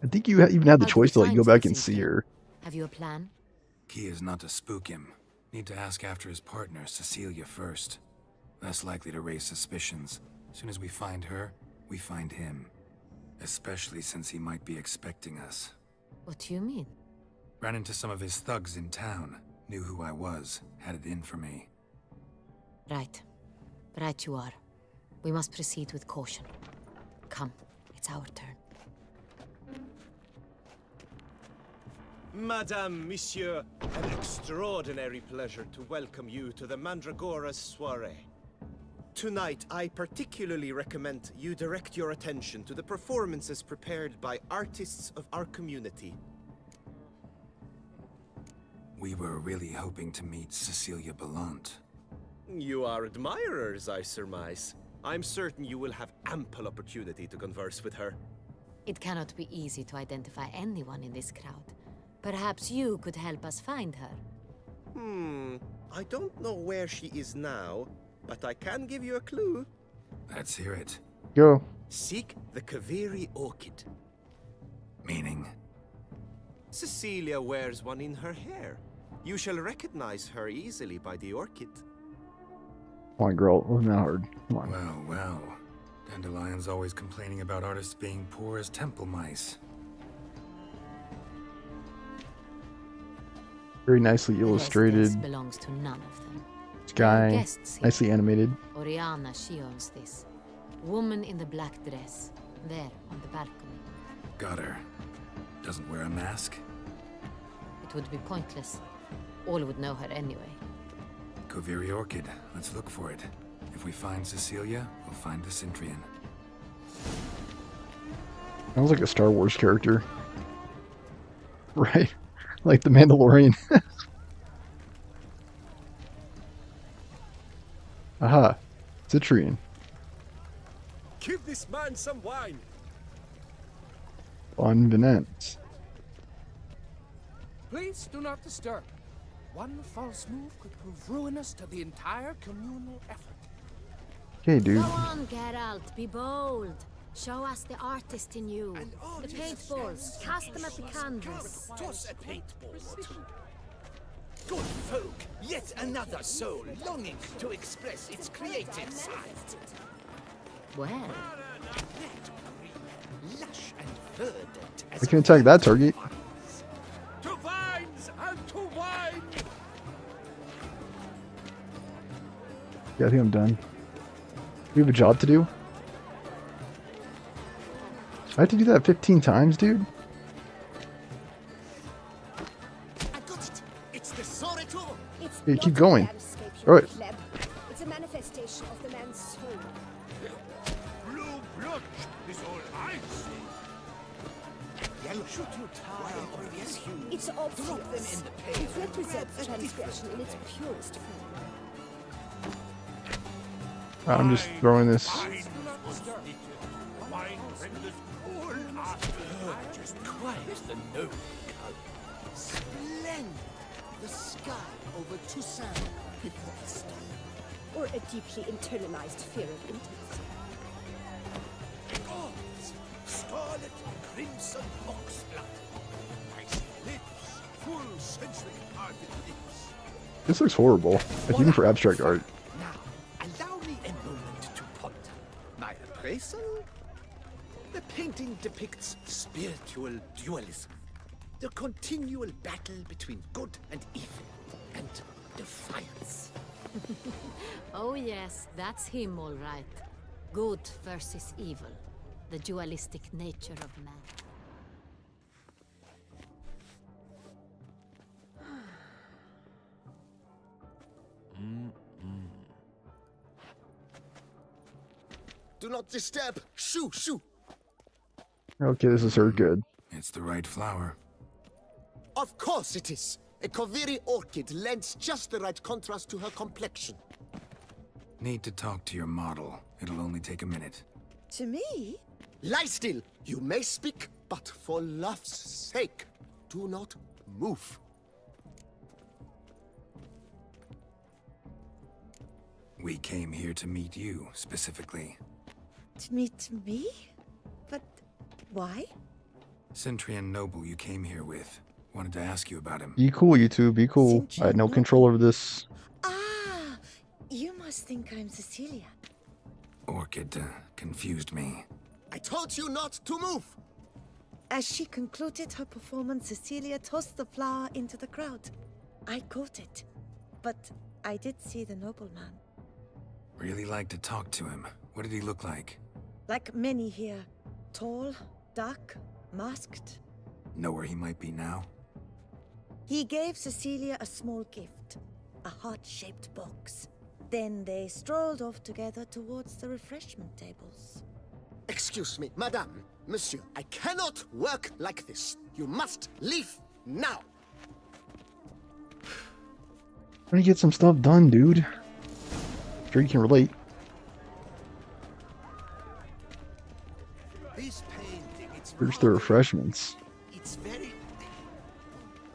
I think you even had the How did choice to you like go find back and see Cynthia? her. Have you a plan? Key is not to spook him. Need to ask after his partner, Cecilia, first. Less likely to raise suspicions. Soon as we find her, we find him. Especially since he might be expecting us. What do you mean? Ran into some of his thugs in town. Knew who I was. Had it in for me. Right. Right you are. We must proceed with caution. Come, it's our turn. Madame, Monsieur, an extraordinary pleasure to welcome you to the Mandragora's soiree. Tonight, I particularly recommend you direct your attention to the performances prepared by artists of our community. We were really hoping to meet Cecilia Belant. You are admirers, I surmise. I'm certain you will have ample opportunity to converse with her. It cannot be easy to identify anyone in this crowd. Perhaps you could help us find her. I don't know where she is now, but I can give you a clue. Let's hear it. Go. Seek the Kaviri orchid. Meaning? Cecilia wears one in her hair. You shall recognize her easily by the orchid. Come on, girl. It wasn't that hard. Come on. Well, well. Dandelion's always complaining about artists being poor as temple mice. Very nicely The illustrated. residence belongs to none of them. Sky, Guests here. nicely animated. Oriana, she owns this. Woman in the black dress. There, on the balcony. Got her. Doesn't wear a mask? It would be pointless. All would know her anyway. Koviri Orchid. Let's look for it. If we find Cecilia, we'll find the Centrian. Sounds like a Star Wars character. Right? Like the Mandalorian. Aha. Citrian. Give this man some wine. Bon Venant. Please do not disturb. One false move could prove ruinous to the entire communal effort. Okay, dude. Go on, Geralt. Be bold. Show us the artist in you. The paintballs. Cast them at the canvas. Toss a paintball or two. Good folk, yet another soul longing to express its creative side. Well, Lush and verdant as I can attack that target. To vines and to wine. Yeah, I think I'm done. We have a job to do. I have to do that 15 times, dude? I got it. It's the Soretor. It's Yeah, keep not a going. landscape, All right. pleb. It's a manifestation of the man's soul. Blue blood is all I see. Yellow. Should you tire of these hues? It's obvious. Drop them in the pail. It represents transgression in its purest form. I'm just throwing this. Wine renders cool after. Just quiet the noble color. Splendid. The sky over Toussaint before the storm. Or a deeply internalized fear of intimacy. Gods, scarlet, crimson oxblood. Icy lips, full sensually carved lips. This looks horrible. Like, even for abstract art. Now, allow me a moment to ponder. My appraisal? The painting depicts spiritual dualism. The continual battle between good and evil, and defiance. oh yes, that's him all right. Good versus evil. The dualistic nature of man. Do not disturb. Shoo, shoo. Okay, this is her good. It's the right flower. Of course it is. A Koviri orchid lends just the right contrast to her complexion. Need to talk to your model. It'll only take a minute. To me? Lie still. You may speak, but for love's sake, do not move. We came here to meet you, specifically. To meet me? But why? Centrian noble you came here with. Wanted to ask you about him. Be cool, you two. Be cool. I had no control over this. Ah, you must think I'm Cecilia. Orchid confused me. I told you not to move. As she concluded her performance, Cecilia tossed the flower into the crowd. I caught it, but I did see the nobleman. Really like to talk to him. What did he look like? Like many here, tall, dark, masked. Know where he might be now? He gave Cecilia a small gift, a heart-shaped box. Then they strolled off together towards the refreshment tables. Excuse me, madame, monsieur, I cannot work like this. You must leave now. Trying to get some stuff done, dude. Sure you can relate. This painting, it's Where's the refreshments? It's very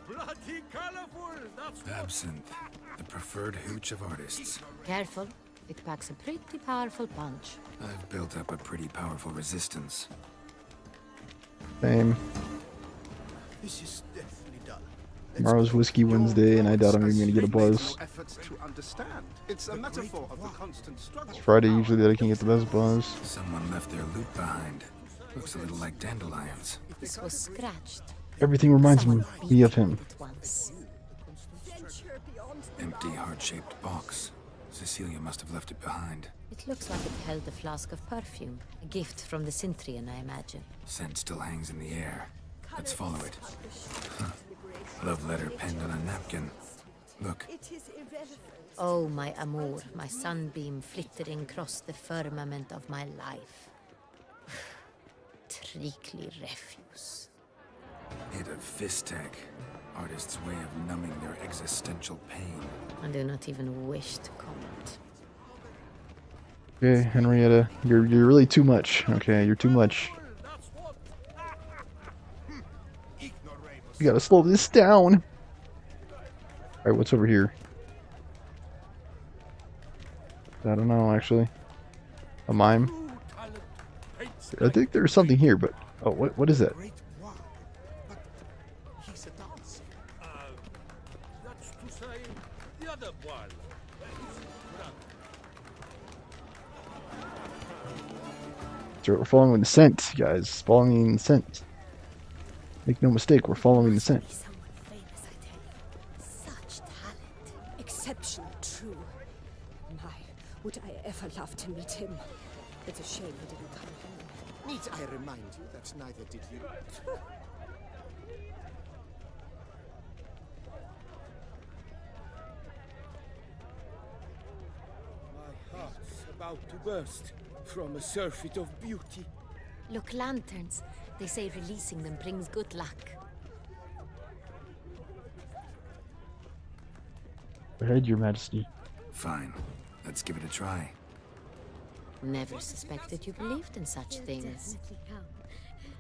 Bloody colorful. That's Absinthe. The preferred hooch of artists. Careful. It packs a pretty powerful punch. I've built up a pretty powerful resistance. Same. This is definitely dull. Tomorrow's Whiskey Wednesday, and I doubt I'm even gonna get a buzz. Efforts to understand. It's a metaphor of the constant struggle. It's Friday usually that I can get the best buzz. Someone left their loot behind. Looks a little like dandelions. This was scratched. Everything reminds Someone me of him. it once. Empty, heart-shaped box. Cecilia must have left it behind. It looks like it held a flask of perfume. A gift from the Cintrian, I imagine. Scent still hangs in the air. Let's follow it. Huh. Love letter penned on a napkin. Look. Oh, my amour, my sunbeam flittering across the firmament of my life. Treacly refuse. Hit of Fistech. Artist's way of numbing their existential pain. I do not even wish to comment. Okay, Henrietta, you're really too much. Okay, you're too much. You gotta slow this down. Alright, what's over here? I don't know, actually. A mime? I think there's something here, but... Oh, what is that? That's to say, the other one. That's right, we're following the scent, guys. Following the scent. Make no mistake, we're following the scent. Someone famous, I tell you. Such talent. Exceptional, true. My, would I ever love to meet him. It's a shame he didn't come home. Need I remind you that neither did you? My heart's about to burst from a surfeit of beauty. Look, lanterns. They say releasing them brings good luck. Ahead, Your Majesty. Fine. Let's give it a try. Never suspected you believed in such things.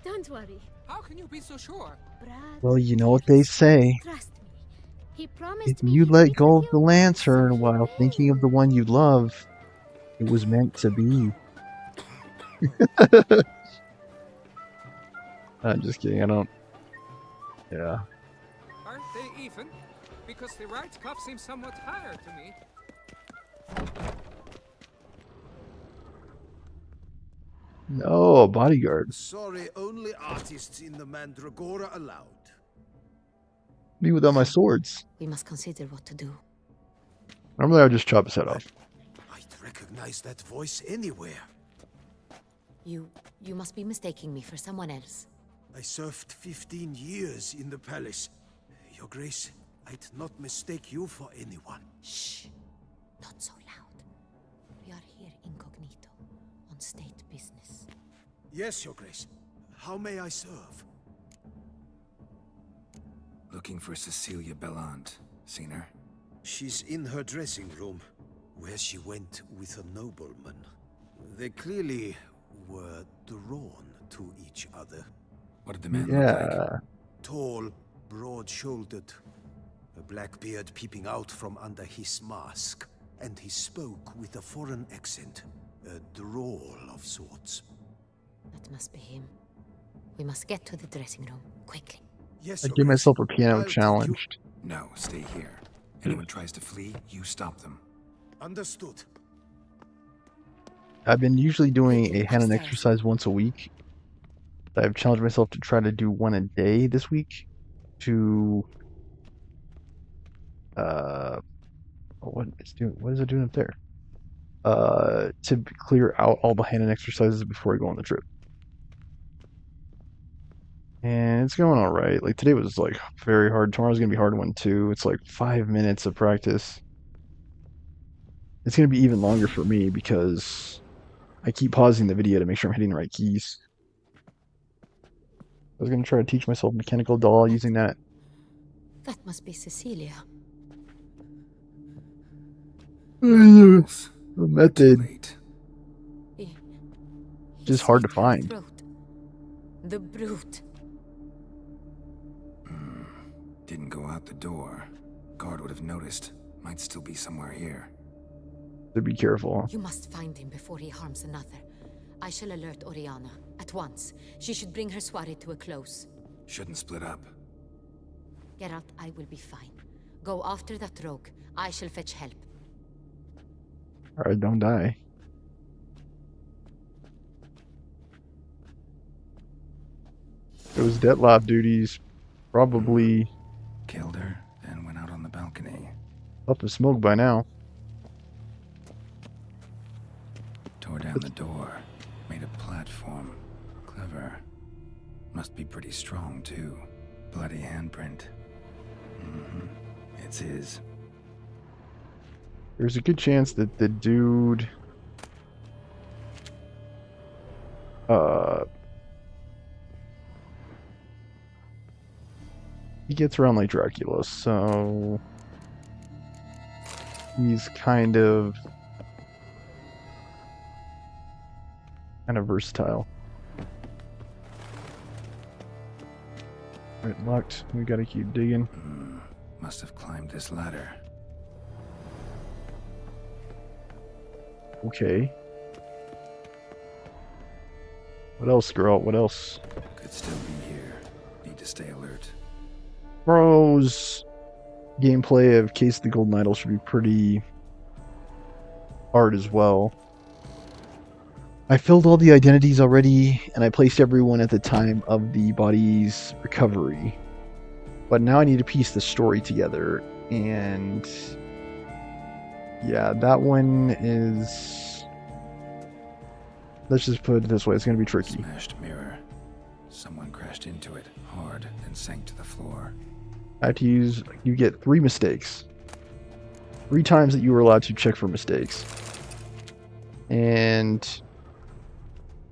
Don't worry. How can you be so sure? Brad, Well, you know what they say. trust me. He promised If me you he'd let give go of you the one lantern such while face. thinking of the one you love, it was meant to be. I'm just kidding, I don't... Yeah. Aren't they even? Because the right cuff seems somewhat higher to me. No, a bodyguard. Sorry, only artists in the Mandragora allowed. Me without my swords. We must consider what to do. Normally I would just chop his head off. I'd recognize that voice anywhere. You must be mistaking me for someone else. I served 15 years in the palace. Your Grace, I'd not mistake you for anyone. Shh. Not so loud. We are here incognito, on state business. Yes, Your Grace. How may I serve? Looking for Cecilia Bellant. Seen her? She's in her dressing room, where she went with a nobleman. They clearly were drawn to each other. What did the man look like? Yeah. Tall, broad-shouldered, a black beard peeping out from under his mask, and he spoke with a foreign accent, a drawl of sorts. That must be him. We must get to the dressing room, quickly. Yes, I Your give Grace. myself a piano I'll take you- challenged. No, stay here. Anyone tries to flee, you stop them. Understood. I've been usually doing a Hanon exercise once a week. I've challenged myself to try to do one a day this week. To what is it doing up there? To clear out all the Hanon exercises before I go on the trip. And it's going all right. Like today was like very hard. Tomorrow's gonna be a hard one too. It's like 5 minutes of practice. It's gonna be even longer for me because I keep pausing the video to make sure I'm hitting the right keys. I was gonna try to teach myself mechanical doll using that. That must be Cecilia. The method. Late. He Just hard to slit her find. throat. The brute. Didn't go out the door. Guard would have noticed. Might still be somewhere here. So be careful. You must find him before he harms another. I shall alert Oriana. At once. She should bring her soiree to a close. Shouldn't split up. Geralt, I will be fine. Go after that rogue. I shall fetch help. Alright, don't die. Those Dettlaff duties probably... Killed her, then went out on the balcony. Up in smoke by now. Tore down the door. Made a platform. Clever. Must be pretty strong, too. Bloody handprint. It's his. There's a good chance that the dude... he gets around like Dracula, so... he's kind of versatile. Right, locked. We gotta keep digging. Must have climbed this ladder. Okay. What else, girl? What else? Could still be here. Need to stay alert. Bro's gameplay of Case of the Golden Idol should be pretty hard as well. I filled all the identities already, and I placed everyone at the time of the body's recovery. But now I need to piece the story together, and yeah, that one is... let's just put it this way, it's going to be tricky. Smashed mirror. Someone crashed into it hard, then sank to the floor. I have to use... you get 3 mistakes. 3 times that you were allowed to check for mistakes. And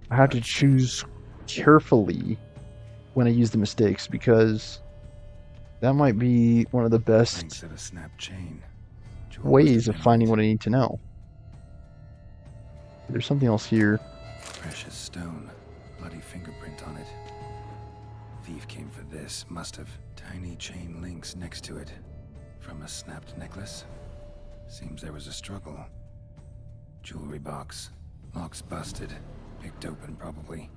I have to choose carefully when I use the mistakes, because that might be one of the best Thanks at a snap chain. ways of finding what I need to know. There's something else here. Precious stone. Bloody fingerprint on it. Thief came for this. Must have. Tiny chain links next to it. From a snapped necklace. Seems there was a struggle. Jewelry box. Lock's busted. Picked open, probably.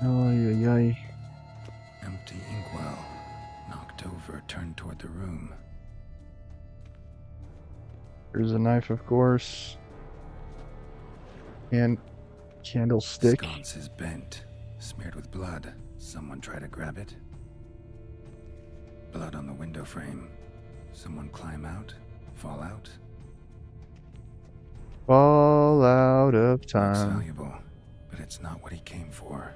Ay, ay, ay. Empty inkwell. Knocked over, turned toward the room. There's a knife, of course. And candlestick. Sconce is bent. Smeared with blood. Someone try to grab it. Blood on the window frame. Someone climb out? Fall out? Fall out of Looks time. valuable, but it's not what he came for.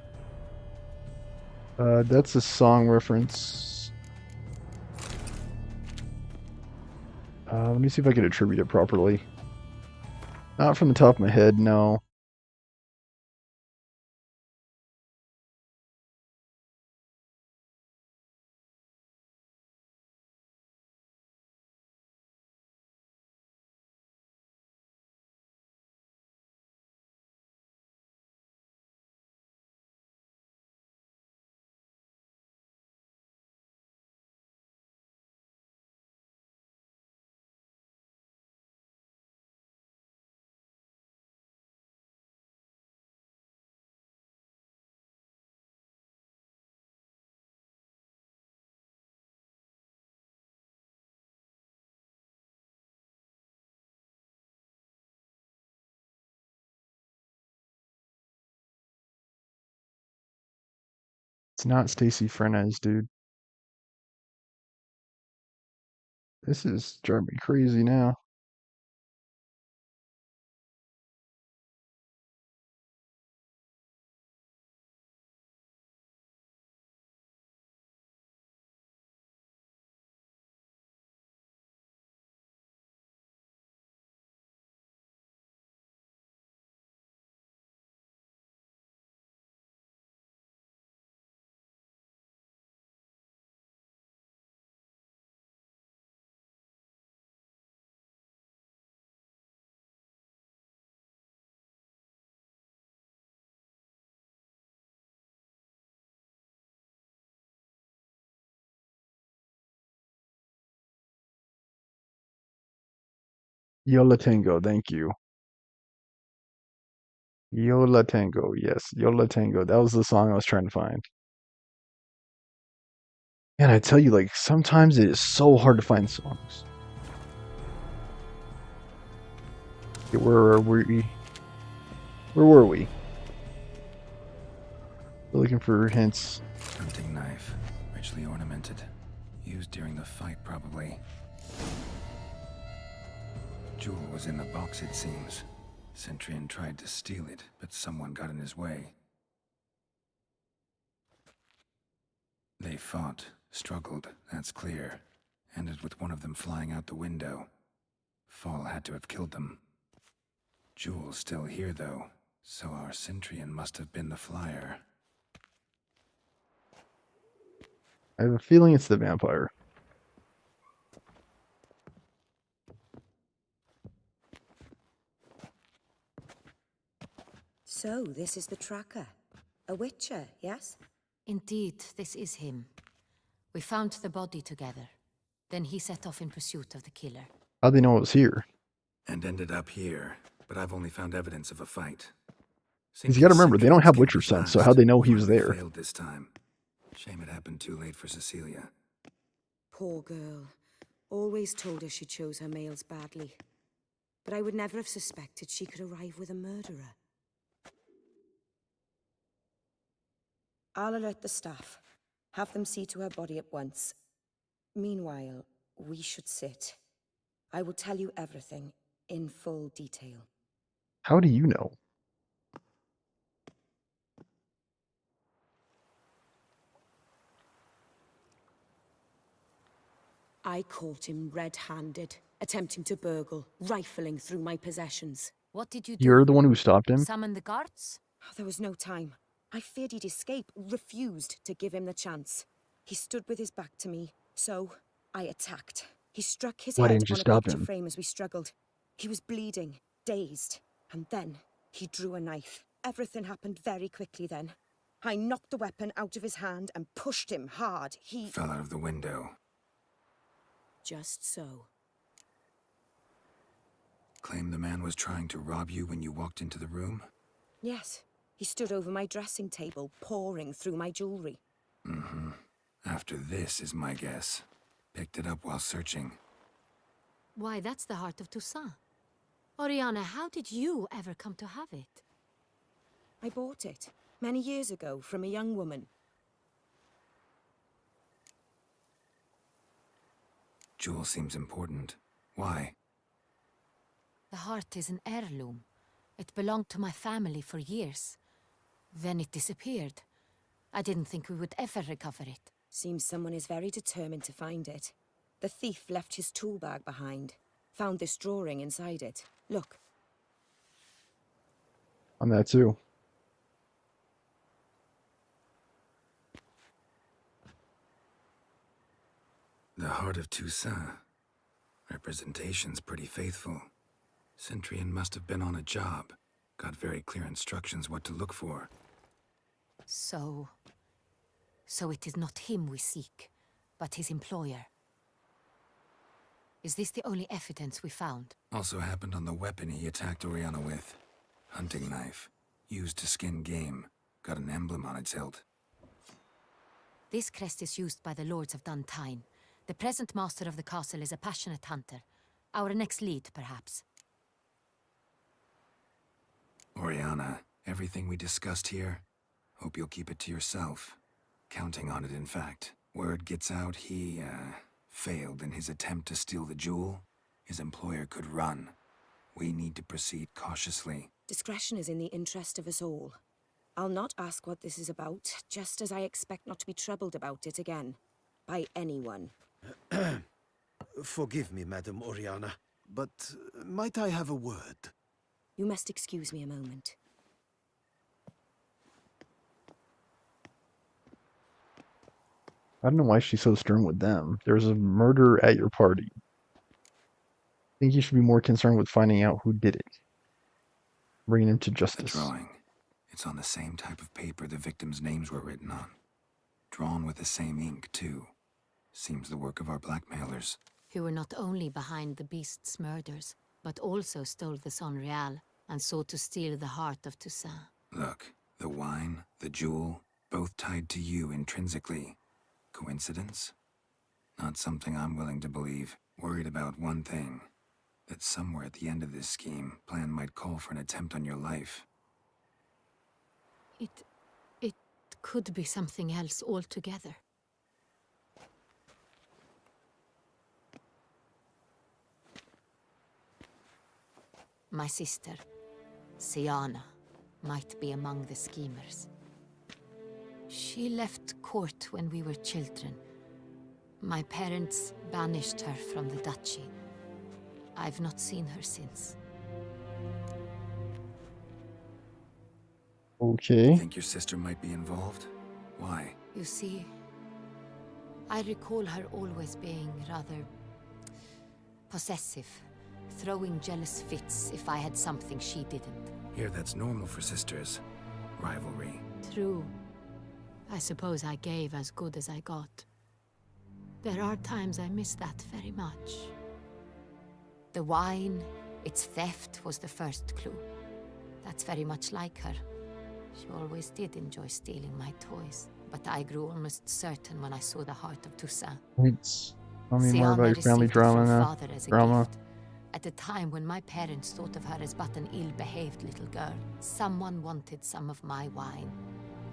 That's a song reference. Let me see if I can attribute it properly. Not from the top of my head, no. It's not Stacy Frenez, dude. This is driving me crazy now. Yola Tango, thank you. Yola Tango, yes, Yola Tango. That was the song I was trying to find. And I tell you, like, sometimes it is so hard to find songs. Okay, where were we? Where were we? We're looking for hints. Hunting knife. Richly ornamented. Used during the fight, probably. Jewel was in the box, it seems. Centurion tried to steal it, but someone got in his way. They fought, struggled, that's clear. Ended with one of them flying out the window. Fall had to have killed them. Jewel's still here, though, so our Centurion must have been the flyer. I have a feeling it's the vampire. So, this is the tracker. A witcher, yes? Indeed, this is him. We found the body together. Then he set off in pursuit of the killer. How'd they know it was here? And ended up here, but I've only found evidence of a fight. Because you gotta remember, they don't have Witcher sense, so how'd they know he was there? Failed this time. Shame it happened too late for Cecilia. Poor girl. Always told her she chose her males badly. But I would never have suspected she could arrive with a murderer. I'll alert the staff. Have them see to her body at once. Meanwhile, we should sit. I will tell you everything, in full detail. How do you know? I caught him red-handed, attempting to burgle, rifling through my possessions. What did you do? You're the one who stopped him? Summon the guards? Oh, there was no time. I feared he'd escape, refused to give him the chance. He stood with his back to me, so I attacked. He struck his Why head didn't you on a stop picture him? frame as we struggled. He was bleeding, dazed, and then he drew a knife. Everything happened very quickly then. I knocked the weapon out of his hand and pushed him hard. He... Fell out of the window. Just so. Claim the man was trying to rob you when you walked into the room? Yes. He stood over my dressing table, pouring through my jewelry. Mm-hmm. After this is my guess. Picked it up while searching. Why, that's the heart of Toussaint. Oriana, how did you ever come to have it? I bought it, many years ago, from a young woman. Jewel seems important. Why? The heart is an heirloom. It belonged to my family for years. Then it disappeared. I didn't think we would ever recover it. Seems someone is very determined to find it. The thief left his tool bag behind. Found this drawing inside it. Look. On that too. The heart of Toussaint. Representation's pretty faithful. Centurion must have been on a job. Got very clear instructions what to look for. So it is not him we seek, but his employer. Is this the only evidence we found? Also happened on the weapon he attacked Oriana with. Hunting knife. Used to skin game. Got an emblem on its hilt. This crest is used by the Lords of Duntine. The present master of the castle is a passionate hunter. Our next lead, perhaps. Oriana, everything we discussed here, hope you'll keep it to yourself. Counting on it, in fact. Word gets out he, failed in his attempt to steal the jewel. His employer could run. We need to proceed cautiously. Discretion is in the interest of us all. I'll not ask what this is about, just as I expect not to be troubled about it again. By anyone. Forgive me, Madam Oriana, but might I have a word? You must excuse me a moment. I don't know why she's so stern with them. There's a murder at your party. I think you should be more concerned with finding out who did it. Bringing him to The justice. drawing. It's on the same type of paper the victims' names were written on. Drawn with the same ink, too. Seems the work of our blackmailers. Who were not only behind the beast's murders, but also stole the Son Real and sought to steal the heart of Toussaint. Look, the wine, the jewel, both tied to you intrinsically. Coincidence? Not something I'm willing to believe. Worried about one thing. That somewhere at the end of this scheme, plan might call for an attempt on your life. It could be something else altogether. My sister, Siana, might be among the schemers. She left court when we were children. My parents banished her from the duchy. I've not seen her since. Okay. Think your sister might be involved? Why? You see, I recall her always being rather possessive, throwing jealous fits if I had something she didn't. Here, that's normal for sisters. Rivalry. True. I suppose I gave as good as I got. There are times I miss that very much. The wine, its theft, was the first clue. That's very much like her. She always did enjoy stealing my toys, but I grew almost certain when I saw the heart of Toussaint. Wait, tell me more about your family drama now. Drama. At a time when my parents thought of her as but an ill-behaved little girl, someone wanted some of my wine.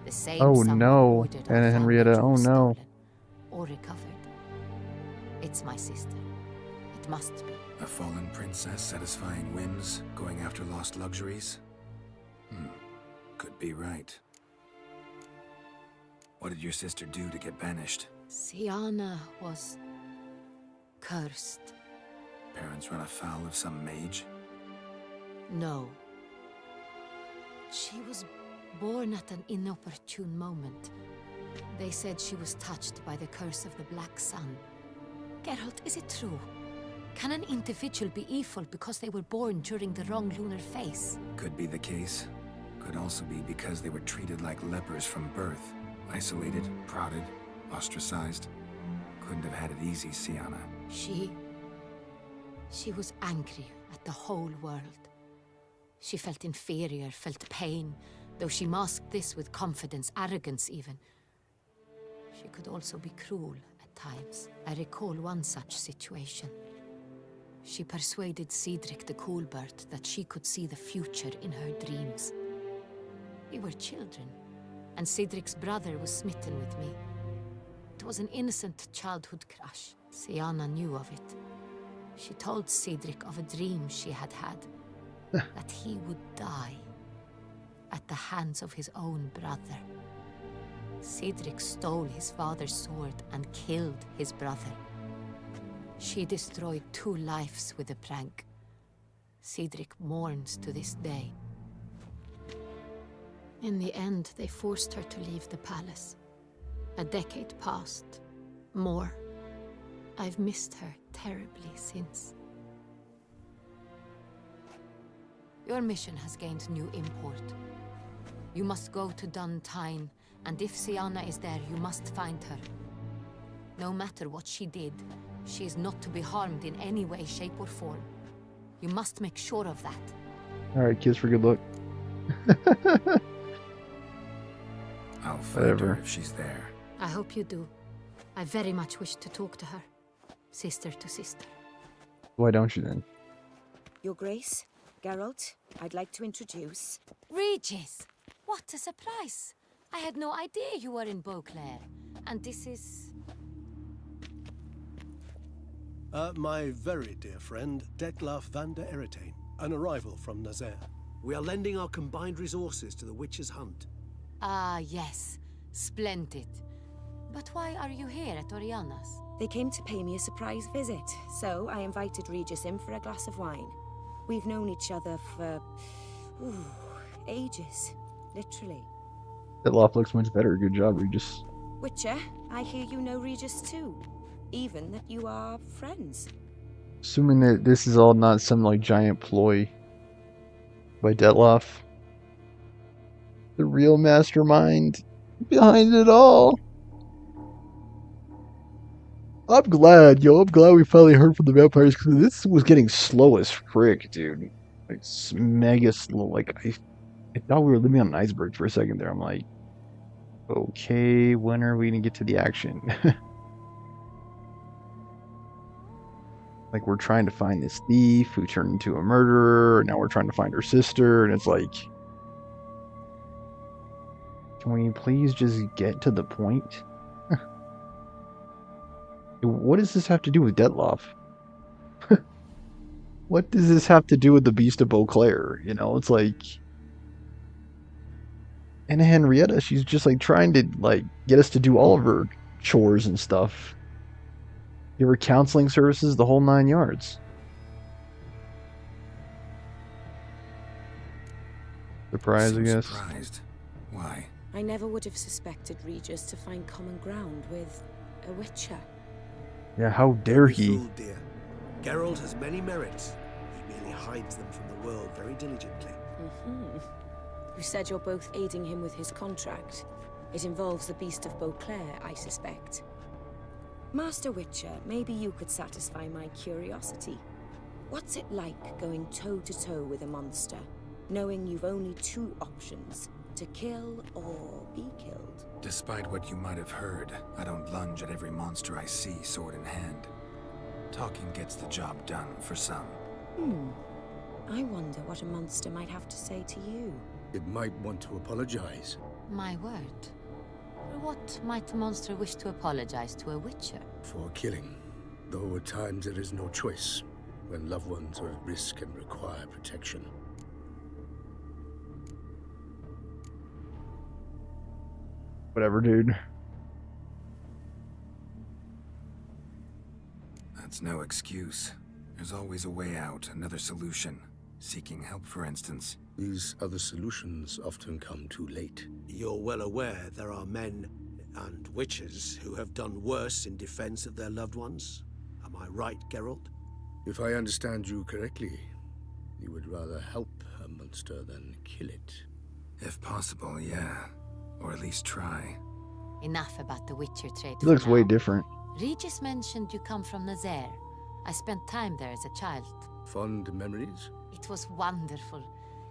The same Oh someone no, ordered or Anna found Henrietta, the oh jewels no. stolen or recovered. It's my sister. It must be. A fallen princess satisfying whims, going after lost luxuries? Could be right. What did your sister do to get banished? Siana was cursed. Parents run afoul of some mage? No. She was born at an inopportune moment. They said she was touched by the curse of the Black Sun. Geralt, is it true? Can an individual be evil because they were born during the wrong lunar phase? Could be the case. Could also be because they were treated like lepers from birth. Isolated, prodded, ostracized. Couldn't have had it easy, Siana. She was angry at the whole world. She felt inferior, felt pain, though she masked this with confidence, arrogance even. She could also be cruel at times. I recall one such situation. She persuaded Cedric the Coolbird that she could see the future in her dreams. We were children, and Cedric's brother was smitten with me. It was an innocent childhood crush. Siana knew of it. She told Cedric of a dream she had had, that he would die at the hands of his own brother. Cedric stole his father's sword and killed his brother. She destroyed 2 lives with a prank. Cedric mourns to this day. In the end, they forced her to leave the palace. A decade passed. More. I've missed her terribly since. Your mission has gained new import. You must go to Dun Tine, and if Siana is there, you must find her. No matter what she did, she is not to be harmed in any way, shape, or form. You must make sure of that. Alright, kiss for good luck. I'll find her if she's there. I hope you do. I very much wish to talk to her. Sister to sister. Why don't you then? Your Grace, Geralt, I'd like to introduce... Regis! What a surprise! I had no idea you were in Beauclair. And this is... My very dear friend, Detlaf van der Eretain, an arrival from Nazaire. We are lending our combined resources to the Witch's Hunt. Ah, yes. Splendid. But why are you here at Oriana's? They came to pay me a surprise visit, so I invited Regis in for a glass of wine. We've known each other for... ages. Literally. That loft looks much better. Good job, Regis. Witcher, I hear you know Regis too. Even that you are friends. Assuming that this is all not some like giant ploy by Detlaf. The real mastermind behind it all. I'm glad we finally heard from the vampires, because this was getting slow as frick, dude. Like, mega slow. Like, I thought we were living on an iceberg for a second there. I'm like, okay, when are we gonna get to the action? Like, we're trying to find this thief who turned into a murderer, and now we're trying to find her sister, and it's like, can we please just get to the point? What does this have to do with Detlaf? What does this have to do with the Beast of Beauclair? You know, it's like... And Henrietta, she's just like trying to like get us to do all of her chores and stuff. Give her counseling services, the whole 9 yards. Surprise, So I guess. Surprised. Why? I never would have suspected Regis to find common ground with a Witcher. Yeah, how dare Be he? fooled, dear. Geralt has many merits. He merely hides them from the world very diligently. You said you're both aiding him with his contract. It involves the Beast of Beauclair, I suspect. Master Witcher, maybe you could satisfy my curiosity. What's it like going toe-to-toe with a monster, knowing you've only 2 options, to kill or be killed? Despite what you might have heard, I don't lunge at every monster I see sword in hand. Talking gets the job done for some. I wonder what a monster might have to say to you. It might want to apologize. My word. What might a monster wish to apologize to a Witcher? For killing. Though at times there is no choice, when loved ones are at risk and require protection. Whatever, dude. That's no excuse. There's always a way out, another solution. Seeking help, for instance. These other solutions often come too late. You're well aware there are men and witches who have done worse in defense of their loved ones. Am I right, Geralt? If I understand you correctly, you would rather help a monster than kill it. If possible, yeah. Or at least try. Enough about the Witcher trade. He for looks way now. different. Regis mentioned you come from Nazaire. I spent time there as a child. Fond memories? It was wonderful.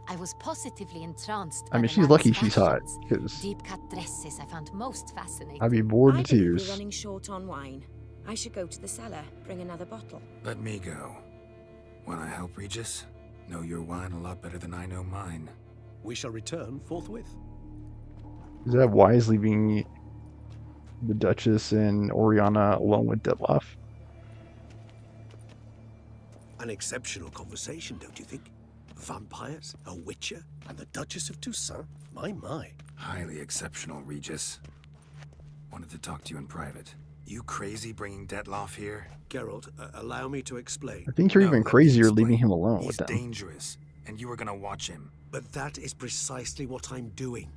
I was positively entranced. I by mean, the she's land's lucky she's hot, fashions. 'cause Deep-cut dresses I found most fascinating. I'd be bored I to believe we're tears. running short on wine. I should go to the cellar, bring another bottle. Let me go. Wanna help, Regis? Know your wine a lot better than I know mine. We shall return forthwith. Is that Wise leaving the Duchess and Oriana alone with Detloff? An exceptional conversation, don't you think? Vampires, a witcher, And the Duchess of Toussaint? My. Highly exceptional, Regis. Wanted to talk to you in private. You crazy bringing Detloff here? Geralt, allow me to explain. I think you're No, even let me crazier explain. leaving him alone He's with them. dangerous, and you were gonna watch him. But that is precisely what I'm doing.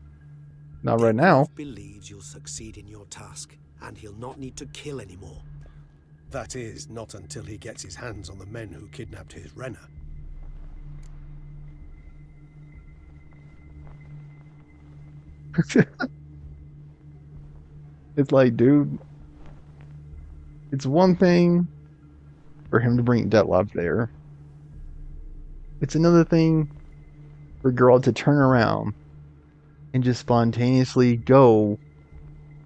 Not right now. Detloff believes you'll succeed in your task, and he'll not need to kill anymore. That is, not until he gets his hands on the men who kidnapped his Renna. It's like, dude, it's one thing for him to bring Detloff there. It's another thing for Geralt to turn around and just spontaneously go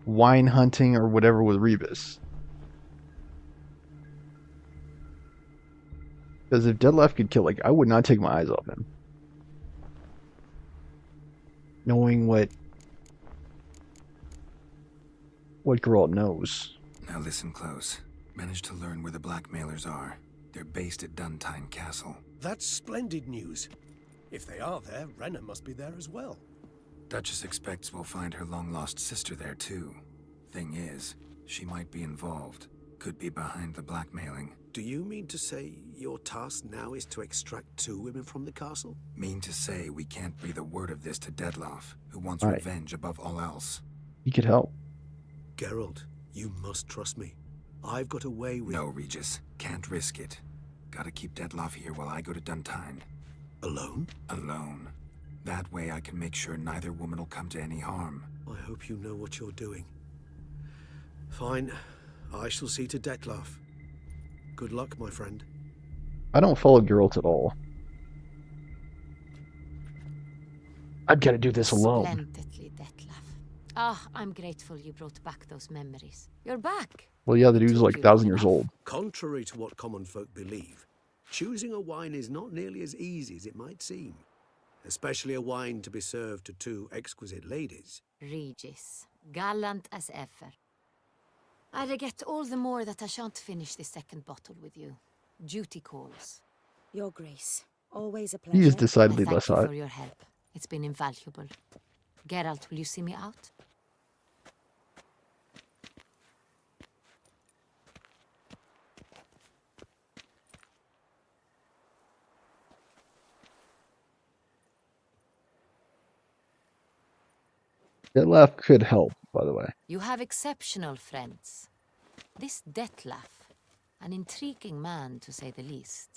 wine hunting or whatever with Rebus. Because if Detloff could kill, like, I would not take my eyes off him. Knowing what Geralt knows. Now listen close. Managed to learn where the blackmailers are. They're based at Duntine Castle. That's splendid news. If they are there, Renna must be there as well. Duchess expects we'll find her long-lost sister there, too. Thing is, she might be involved. Could be behind the blackmailing. Do you mean to say your task now is to extract 2 women from the castle? Mean to say we can't breathe a word of this to Detloff, who wants Right. revenge above all else. He could help. Geralt, you must trust me. I've got a way with... No, Regis. Can't risk it. Gotta keep Detloff here while I go to Duntine. Alone? Alone. That way I can make sure neither woman will come to any harm. I hope you know what you're doing. Fine. I shall see to Detloff. Good luck, my friend. I don't follow Geralt at all. I've got to do this alone. Splendidly, Detlaff. Ah, I'm grateful you brought back those memories. You're back. Well, yeah, the It dude's took like you 1,000 long years enough. old. Contrary to what common folk believe, choosing a wine is not nearly as easy as it might seem. Especially a wine to be served to 2 exquisite ladies. Regis, gallant as ever. I regret all the more that I shan't finish the second bottle with you. Duty calls. Your Grace, always a pleasure. He is decidedly Thank less you hot. for your help. It's been invaluable. Geralt, will you see me out? Detlef could help, by the way. You have exceptional friends. This Detlef, an intriguing man to say the least.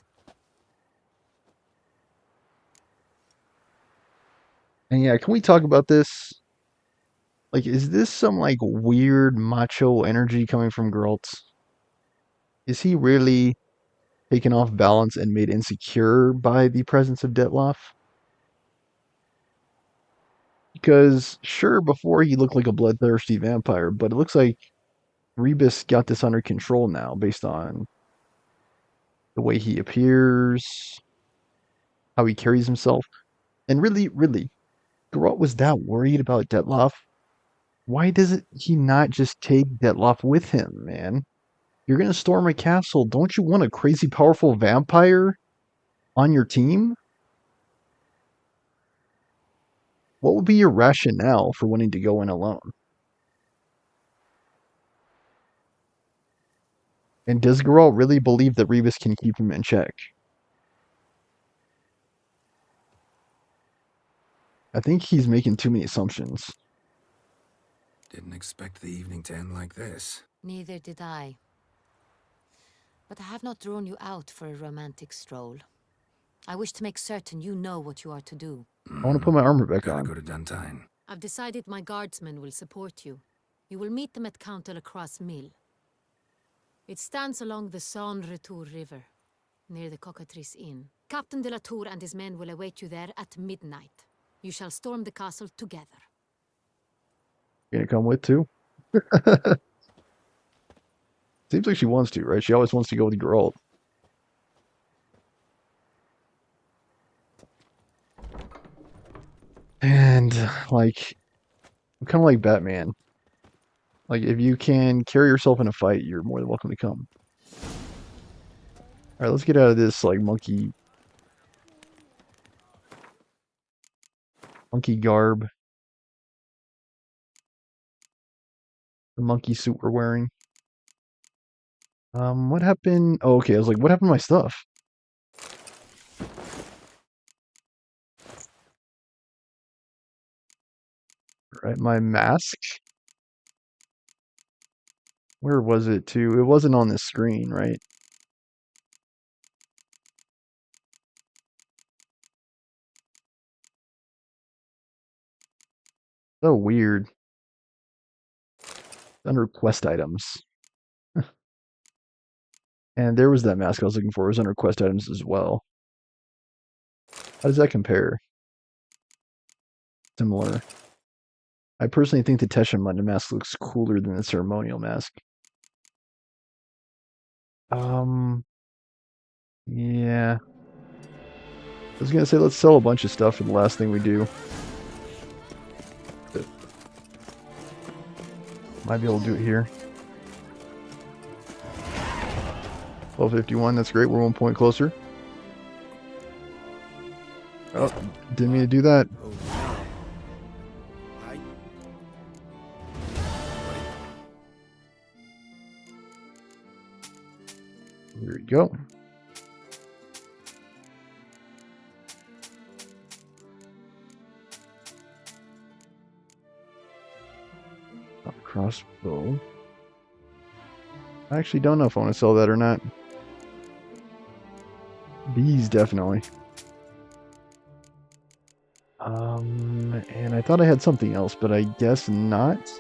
And yeah, can we talk about this? Like, is this some like weird macho energy coming from Geralt? Is he really taken off balance and made insecure by the presence of Detlef? Because sure, before he looked like a bloodthirsty vampire, but it looks like Rebus got this under control now based on the way he appears, how he carries himself. And really, Geralt was that worried about Detlef. Why doesn't he not just take Detlef with him, man? You're gonna storm a castle. Don't you want a crazy powerful vampire on your team? What would be your rationale for wanting to go in alone? And does Geralt really believe that Rebus can keep him in check? I think he's making too many assumptions. Didn't expect the evening to end like this. Neither did I. But I have not drawn you out for a romantic stroll. I wish to make certain you know what you are to do. I want to put my armor back Gotta on. go to Duntine. I've decided my guardsmen will support you. You will meet them at Count Delacroix' mill. It stands along the Saône Retour River, near the Cockatrice Inn. Captain de la Tour and his men will await you there at midnight. You shall storm the castle together. You gonna come with too? Seems like she wants to, right? She always wants to go with Geralt. And like, I'm kind of like Batman. Like, if you can carry yourself in a fight, you're more than welcome to come. All right, let's get out of this like monkey garb, the monkey suit we're wearing. What happened? Oh, okay. I was like, what happened to my stuff? All right, my mask. Where was it too? It wasn't on this screen, right? So weird. Under quest items. And there was that mask I was looking for. It was under quest items as well. How does that compare? Similar. I personally think the Teshamunda mask looks cooler than the ceremonial mask. Yeah. I was gonna say let's sell a bunch of stuff for the last thing we do. But might be able to do it here. 1251, that's great. We're 1 point closer. Oh, didn't mean to do that. There you go. Crossbow. I actually don't know if I want to sell that or not. Bees, definitely. And I thought I had something else, but I guess not.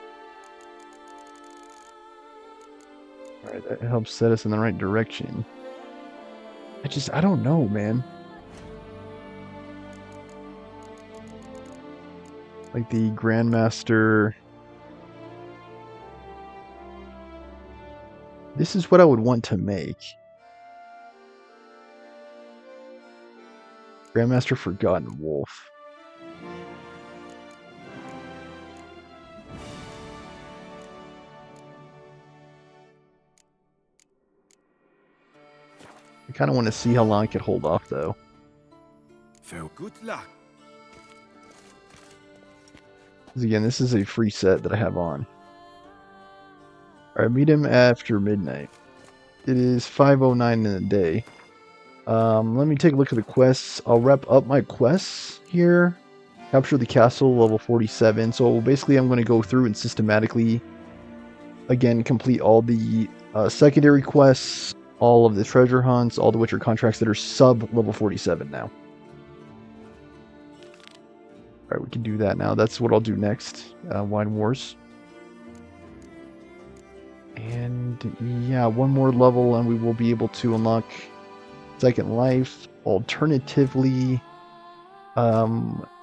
Alright, that helps set us in the right direction. I don't know, man. Like the Grandmaster. This is what I would want to make. Grandmaster Forgotten Wolf. I kind of want to see how long I could hold off, though. Farewell. Good luck. Because again, this is a free set that I have on. Alright, meet him after midnight. It is 5:09 in the day. Let me take a look at the quests. I'll wrap up my quests here. Capture the castle, level 47. So basically I'm going to go through and systematically, again, complete all the secondary quests, all of the treasure hunts, all the Witcher contracts that are sub-level 47 now. Alright, we can do that now. That's what I'll do next. Wine Wars. And yeah, one more level and we will be able to unlock Second Life. Alternatively,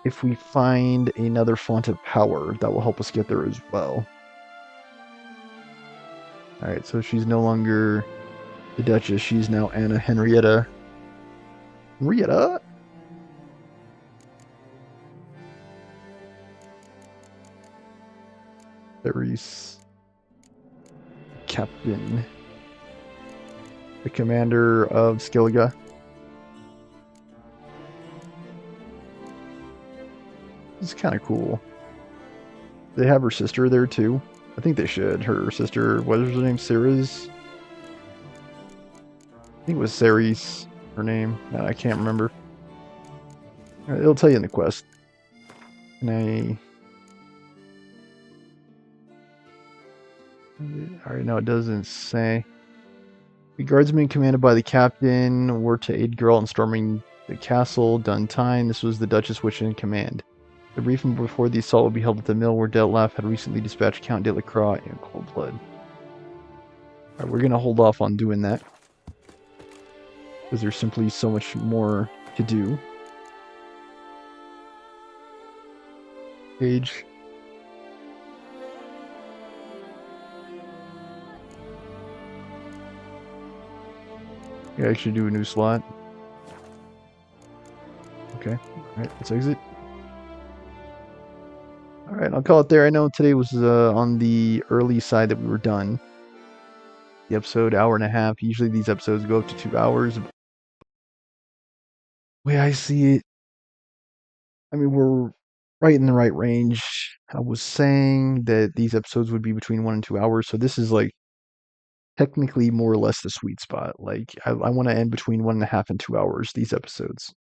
if we find another font of power, that will help us get there as well. Alright, so she's no longer the Duchess, she's now Anna Henrietta. Henrietta? There's Captain, the commander of Skellige. It's kind of cool. They have her sister there too. I think they should. Her sister, what was her name? Ceres? I think it was Ceres, her name. No, I can't remember. It'll tell you in the quest. Can Alright, no, it doesn't say. The guardsmen commanded by the captain were to aid Geralt in storming the castle. Duntine, this was the Duchess Witch in command. The briefing before the assault would be held at the mill where Dettlaff had recently dispatched Count de la Croix in cold blood. Alright, we're going to hold off on doing that, because there's simply so much more to do. Page. Yeah, actually do a new slot. Okay, alright, let's exit. Alright, I'll call it there. I know today was on the early side that we were done. The episode, hour and a half. Usually these episodes go up to 2 hours. The way I see it, I mean, we're right in the right range. I was saying that these episodes would be between 1 and 2 hours, so this is like technically more or less the sweet spot. Like, I want to end between 1.5 and 2 hours, these episodes.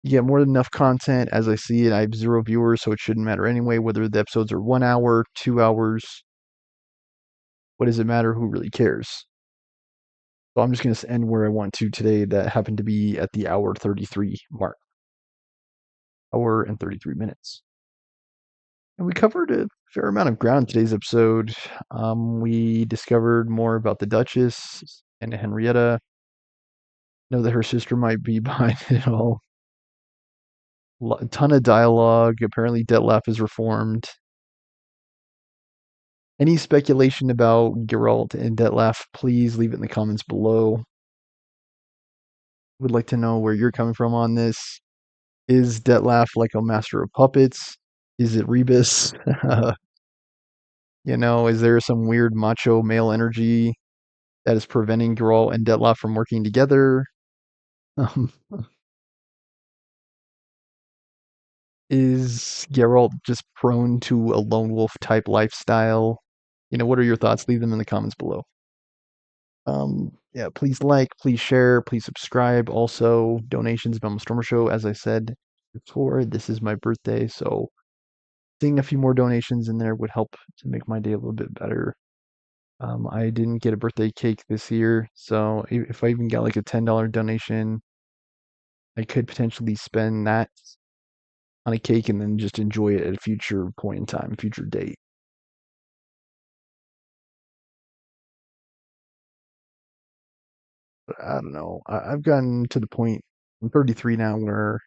You get more than enough content as I see it. I have 0 viewers, so it shouldn't matter anyway, whether the episodes are 1 hour, 2 hours. What does it matter? Who really cares? So I'm just going to end where I want to today. That happened to be at the hour 33 mark. Hour and 33 minutes. And we covered a fair amount of ground in today's episode. We discovered more about the Duchess and Henrietta. Know that her sister might be behind it all. A ton of dialogue. Apparently Dettlaff is reformed. Any speculation about Geralt and Dettlaff, please leave it in the comments below. Would like to know where you're coming from on this. Is Dettlaff like a master of puppets? Is it Rebus? You know, is there some weird macho male energy that is preventing Geralt and Dettlaff from working together? Is Geralt just prone to a lone wolf type lifestyle? You know, what are your thoughts? Leave them in the comments below. Yeah, please like, please share, please subscribe. Also, donations about Stormer Show. As I said before, this is my birthday, so seeing a few more donations in there would help to make my day a little bit better. I didn't get a birthday cake this year, so if I even got like a $10 donation, I could potentially spend that on a cake and then just enjoy it at a future point in time, future date. But I don't know. I've gotten to the point, I'm 33 now, where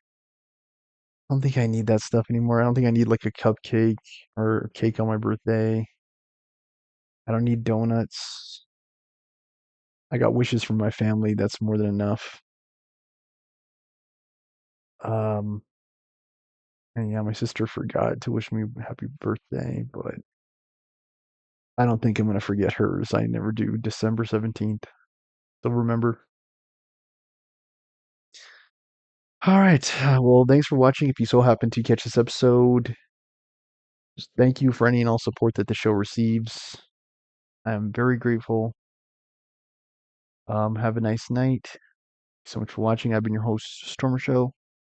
I don't think I need that stuff anymore. I don't think I need like a cupcake or a cake on my birthday. I don't need donuts. I got wishes from my family. That's more than enough. And yeah, my sister forgot to wish me happy birthday, but I don't think I'm going to forget hers. I never do. December 17th. Still remember. All right. Well, thanks for watching. If you so happen to catch this episode, just thank you for any and all support that the show receives. I'm very grateful. Have a nice night. Thanks so much for watching. I've been your host, Stormer Show.